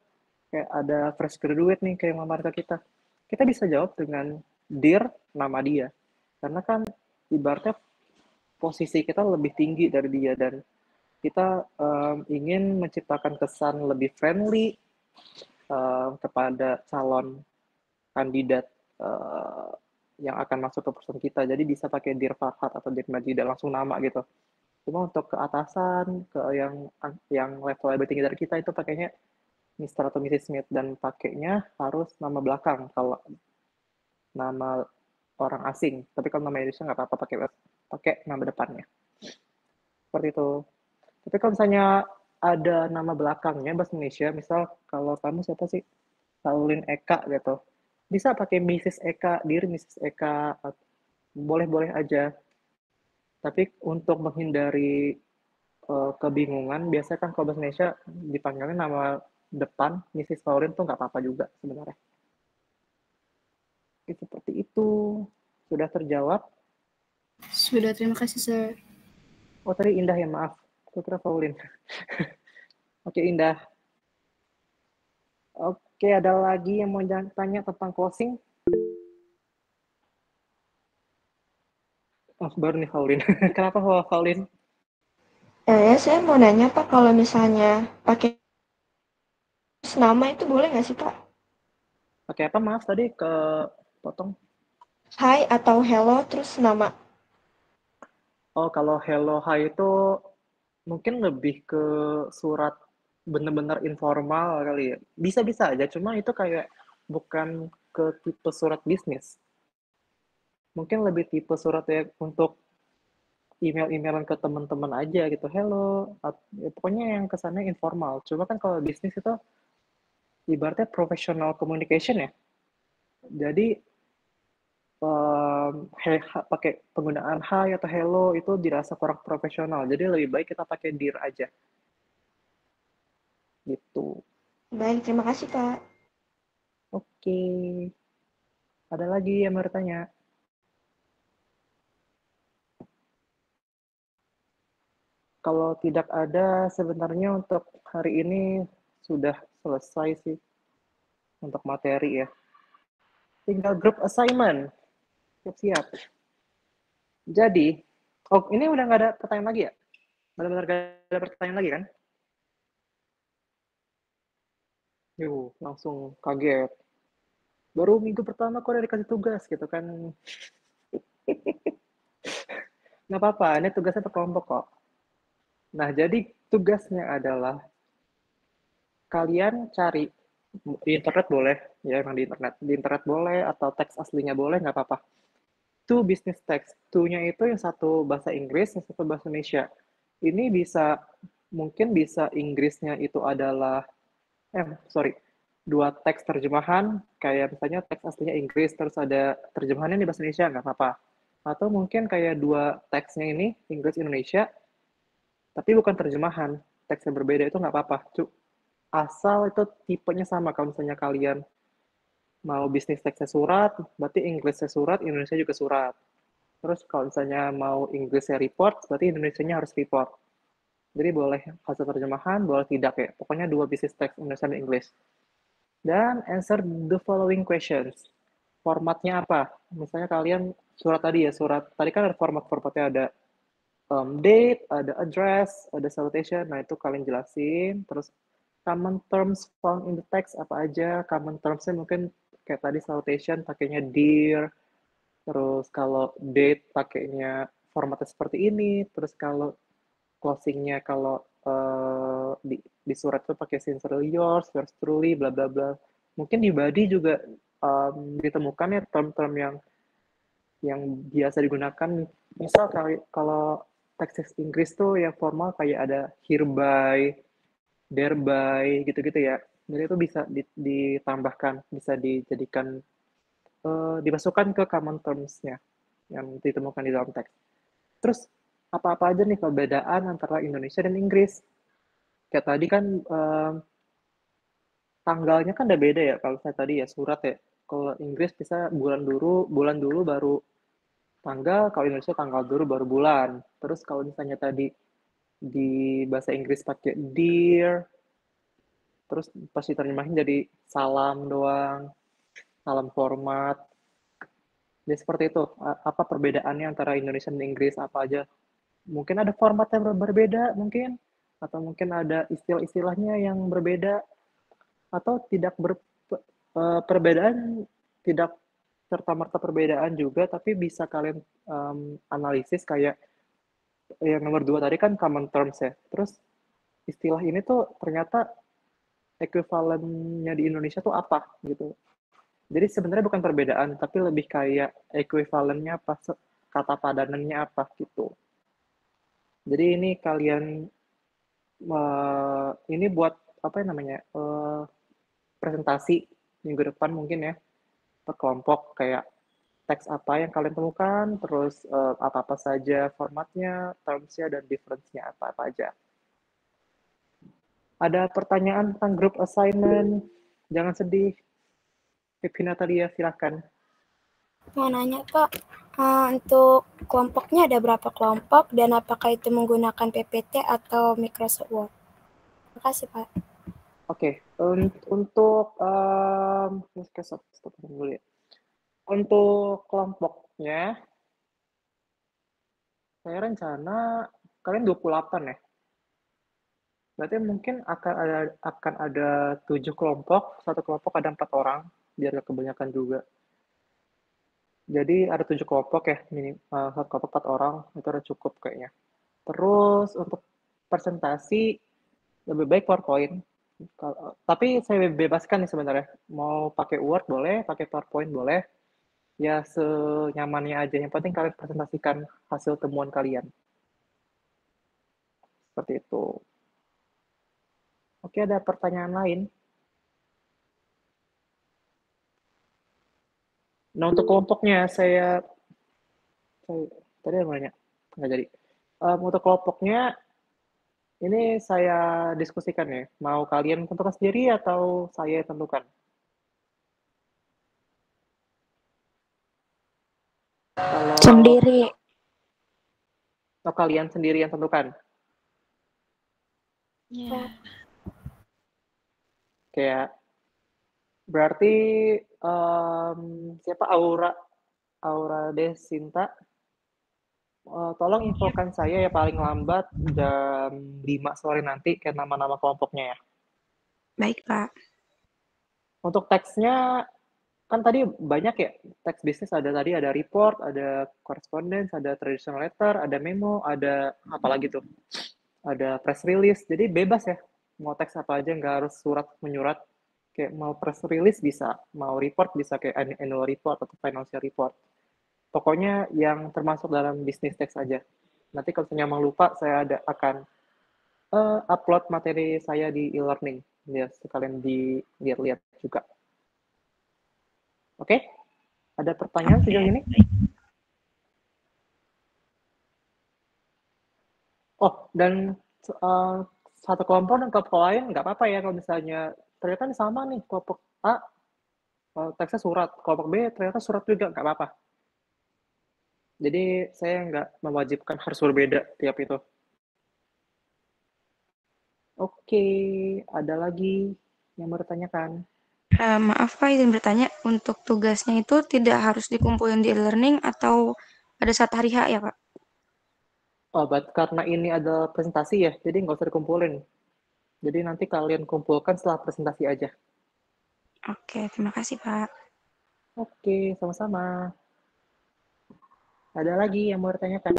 kayak ada fresh graduate nih kayak lamar ke kita bisa jawab dengan Dear nama dia, karena kan ibaratnya posisi kita lebih tinggi dari dia dan kita ingin menciptakan kesan lebih friendly kepada calon kandidat yang akan masuk ke perusahaan kita. Jadi bisa pakai Dear Farhat atau Dear Majida langsung nama gitu. Cuma untuk ke atasan, ke yang level lebih tinggi dari kita itu pakainya Mr. atau Mrs. Smith dan pakainya harus nama belakang kalau nama orang asing. Tapi kalau nama Indonesia nggak apa-apa pakai nama depannya. Seperti itu. Tapi kalau misalnya ada nama belakangnya bahasa Indonesia, misal kalau kamu siapa sih? Pauline Eka gitu. Bisa pakai Mrs. Eka, Dear Mrs. Eka, boleh-boleh aja. Tapi untuk menghindari kebingungan, biasanya kan kalau bahasa Indonesia dipanggilnya nama depan, Mrs. Pauline tuh nggak apa-apa juga sebenarnya. Seperti itu. Sudah terjawab? Sudah, terima kasih, Sir. Oh, tadi Indah ya, maaf. Putra Pauline. Oke, Indah. Oke, ada lagi yang mau tanya tentang closing? Oh, baru nih Pauline. Kenapa Pauline? Ya, saya mau nanya Pak, kalau misalnya pakai nama itu boleh nggak sih Pak? Pakai apa? Maaf tadi potong. Hai atau hello terus nama. Oh, kalau hello hi itu mungkin lebih ke surat bener-bener informal kali ya. Bisa-bisa aja, cuma itu kayak bukan ke tipe surat bisnis. Mungkin lebih tipe surat ya untuk email-emailan ke teman-teman aja gitu. Hello, ya, pokoknya yang kesannya informal. Cuma kan kalau bisnis itu ibaratnya professional communication ya. Jadi pakai penggunaan hi atau hello itu dirasa kurang profesional. Jadi lebih baik kita pakai dear aja. Gitu. Baik, terima kasih Pak. Oke. Ada lagi yang mau bertanya? Kalau tidak ada, sebenarnya untuk hari ini sudah selesai sih untuk materi ya. Tinggal group assignment. Siap-siap. Jadi, oh ini udah nggak ada pertanyaan lagi ya? Benar-benar nggak ada pertanyaan lagi kan? Yuh, langsung kaget. Baru minggu pertama kok udah dikasih tugas gitu kan. Nggak apa-apa, ini tugasnya per kelompok kok. Nah, jadi tugasnya adalah kalian cari di internet boleh, ya emang di internet boleh, atau teks aslinya boleh, nggak apa-apa. Two business text, two-nya itu yang satu bahasa Inggris, yang satu bahasa Indonesia. Ini bisa, mungkin bisa Inggrisnya itu adalah, dua teks terjemahan, kayak misalnya teks aslinya Inggris, terus ada terjemahannya di bahasa Indonesia, nggak apa-apa. Atau mungkin kayak dua teksnya ini, Inggris-Indonesia, tapi bukan terjemahan, teks yang berbeda itu nggak apa-apa. Asal itu tipenya sama, kalau misalnya kalian mau bisnis teksnya surat, berarti Inggrisnya surat, Indonesia juga surat. Terus kalau misalnya mau Inggrisnya report, berarti Indonesianya harus report. Jadi boleh hasil terjemahan, boleh tidak ya. Pokoknya dua bisnis teks Indonesia dan Inggris. Dan answer the following questions. Formatnya apa? Misalnya kalian surat tadi ya, surat tadi kan ada formatnya ada date, ada address, ada salutation. Nah itu kalian jelasin. Terus common terms found in the text apa aja? Common termsnya mungkin kayak tadi salutation pakainya dear. Terus kalau date pakainya formatnya seperti ini. Terus kalau closingnya kalau di surat itu pakai sincerely yours truly bla bla bla. Mungkin di body juga ditemukan ya term-term yang biasa digunakan. Misal kalau teks Inggris tuh yang formal kayak ada hereby, thereby gitu-gitu ya. Jadi itu bisa ditambahkan, bisa dijadikan dimasukkan ke common terms-nya yang ditemukan di dalam teks. Terus apa-apa aja nih perbedaan antara Indonesia dan Inggris? Kayak tadi kan tanggalnya kan udah beda ya. Kalau saya tadi ya surat ya. Kalau Inggris bisa bulan dulu baru tanggal. Kalau Indonesia tanggal dulu baru bulan. Terus kalau misalnya tadi di bahasa Inggris pakai dear, terus pas diterjemahin jadi salam doang, salam format. Jadi seperti itu. Apa perbedaannya antara Indonesia dan Inggris? Apa aja? Mungkin ada format yang berbeda mungkin, atau mungkin ada istilah-istilahnya yang berbeda, atau tidak perbedaan tidak serta-merta perbedaan juga, tapi bisa kalian analisis kayak yang nomor 2 tadi kan common terms ya. Terus istilah ini tuh ternyata ekuivalennya di Indonesia tuh apa gitu. Jadi sebenarnya bukan perbedaan, tapi lebih kayak ekuivalennya apa, kata padanannya apa gitu. Jadi ini kalian ini buat apa namanya presentasi minggu depan mungkin ya per kelompok, kayak teks apa yang kalian temukan, terus apa-apa saja formatnya, termsnya, dan difference-nya apa-apa aja. Ada pertanyaan tentang group assignment? Jangan sedih. Pipi Natalia, silakan. Mau nanya Pak, untuk kelompoknya ada berapa kelompok dan apakah itu menggunakan PPT atau Microsoft Word? Terima kasih Pak. Oke, untuk dulu ya. Untuk kelompoknya, saya rencana kalian 28 ya. Berarti mungkin akan ada 7 kelompok, satu kelompok ada 4 orang, biar gak kebanyakan juga. Jadi ada 7 kelompok ya, satu kelompok 4 orang, itu udah cukup kayaknya. Terus untuk presentasi, lebih baik PowerPoint. Tapi saya bebaskan nih sebenarnya, mau pakai Word boleh, pakai PowerPoint boleh, ya senyamannya aja. Yang penting kalian presentasikan hasil temuan kalian. Seperti itu. Oke, ada pertanyaan lain? Nah, untuk kelompoknya saya tadi ada nanya, nggak jadi. Untuk kelompoknya, ini saya diskusikan ya. Mau kalian tentukan sendiri atau saya tentukan? Sendiri. Atau kalian sendiri yang tentukan? Iya. Kayak berarti siapa Aura Desinta, tolong infokan saya ya paling lambat jam 5 sore nanti ke nama-nama kelompoknya ya. Baik, Pak. Untuk teksnya kan tadi banyak ya, teks bisnis ada report, ada correspondence, ada traditional letter, ada memo, ada apa lagi tuh? Ada press release. Jadi bebas ya. Mau teks apa aja, nggak harus surat menyurat. Kayak mau press release bisa, mau report bisa kayak annual report atau financial report. Pokoknya yang termasuk dalam bisnis teks aja. Nanti kalau saya mau lupa, saya akan upload materi saya di e-learning. Biar sekalian dilihat-lihat juga. Oke? Ada pertanyaan sejauh ini? Oh, dan satu kelompok dan kelompok lain nggak apa-apa ya kalau misalnya ternyata ini sama nih, kelompok A teksnya surat, kelompok B ternyata surat juga, nggak apa-apa. Jadi saya nggak mewajibkan harus berbeda tiap itu. Oke, ada lagi yang mau ditanyakan? Maaf Pak, izin bertanya, untuk tugasnya itu tidak harus dikumpulin di e-learning atau pada saat hari H ya Pak? Oh, karena ini ada presentasi ya, jadi nggak usah dikumpulin. Jadi nanti kalian kumpulkan setelah presentasi aja. Oke, terima kasih Pak. Oke, sama-sama. Ada lagi yang mau ditanyakan?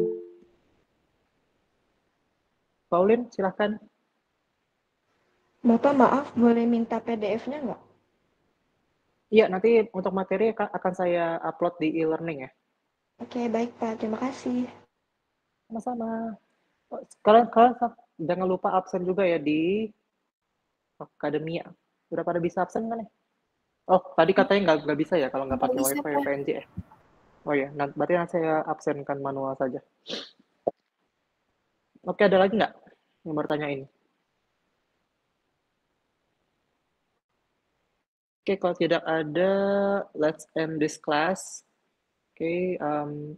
Pauline, silahkan. Bapak maaf, boleh minta PDF-nya nggak? Iya, nanti untuk materi akan saya upload di e-learning ya. Oke, baik Pak. Terima kasih. Sama-sama. Kalian jangan lupa absen juga ya di akademia. Udah pada bisa absen kan ya? Oh, tadi katanya nggak bisa ya kalau nggak pakai WiFi PNJ ya? Oh ya, berarti nanti saya absenkan manual saja. Oke, ada lagi nggak yang bertanya ini? Oke, kalau tidak ada, let's end this class. Oke,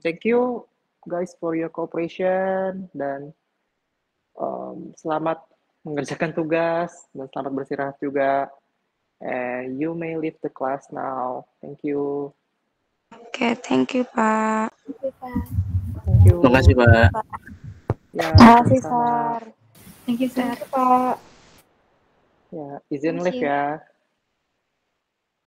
thank you guys for your cooperation dan selamat mengerjakan tugas dan selamat beristirahat juga. And you may leave the class now. Thank you. Oke, thank you Pak. Thank you. Terima kasih Pak. Ya, Terima kasih sama-sama. Sar. Thank you, Pak. Ya, izin live ya.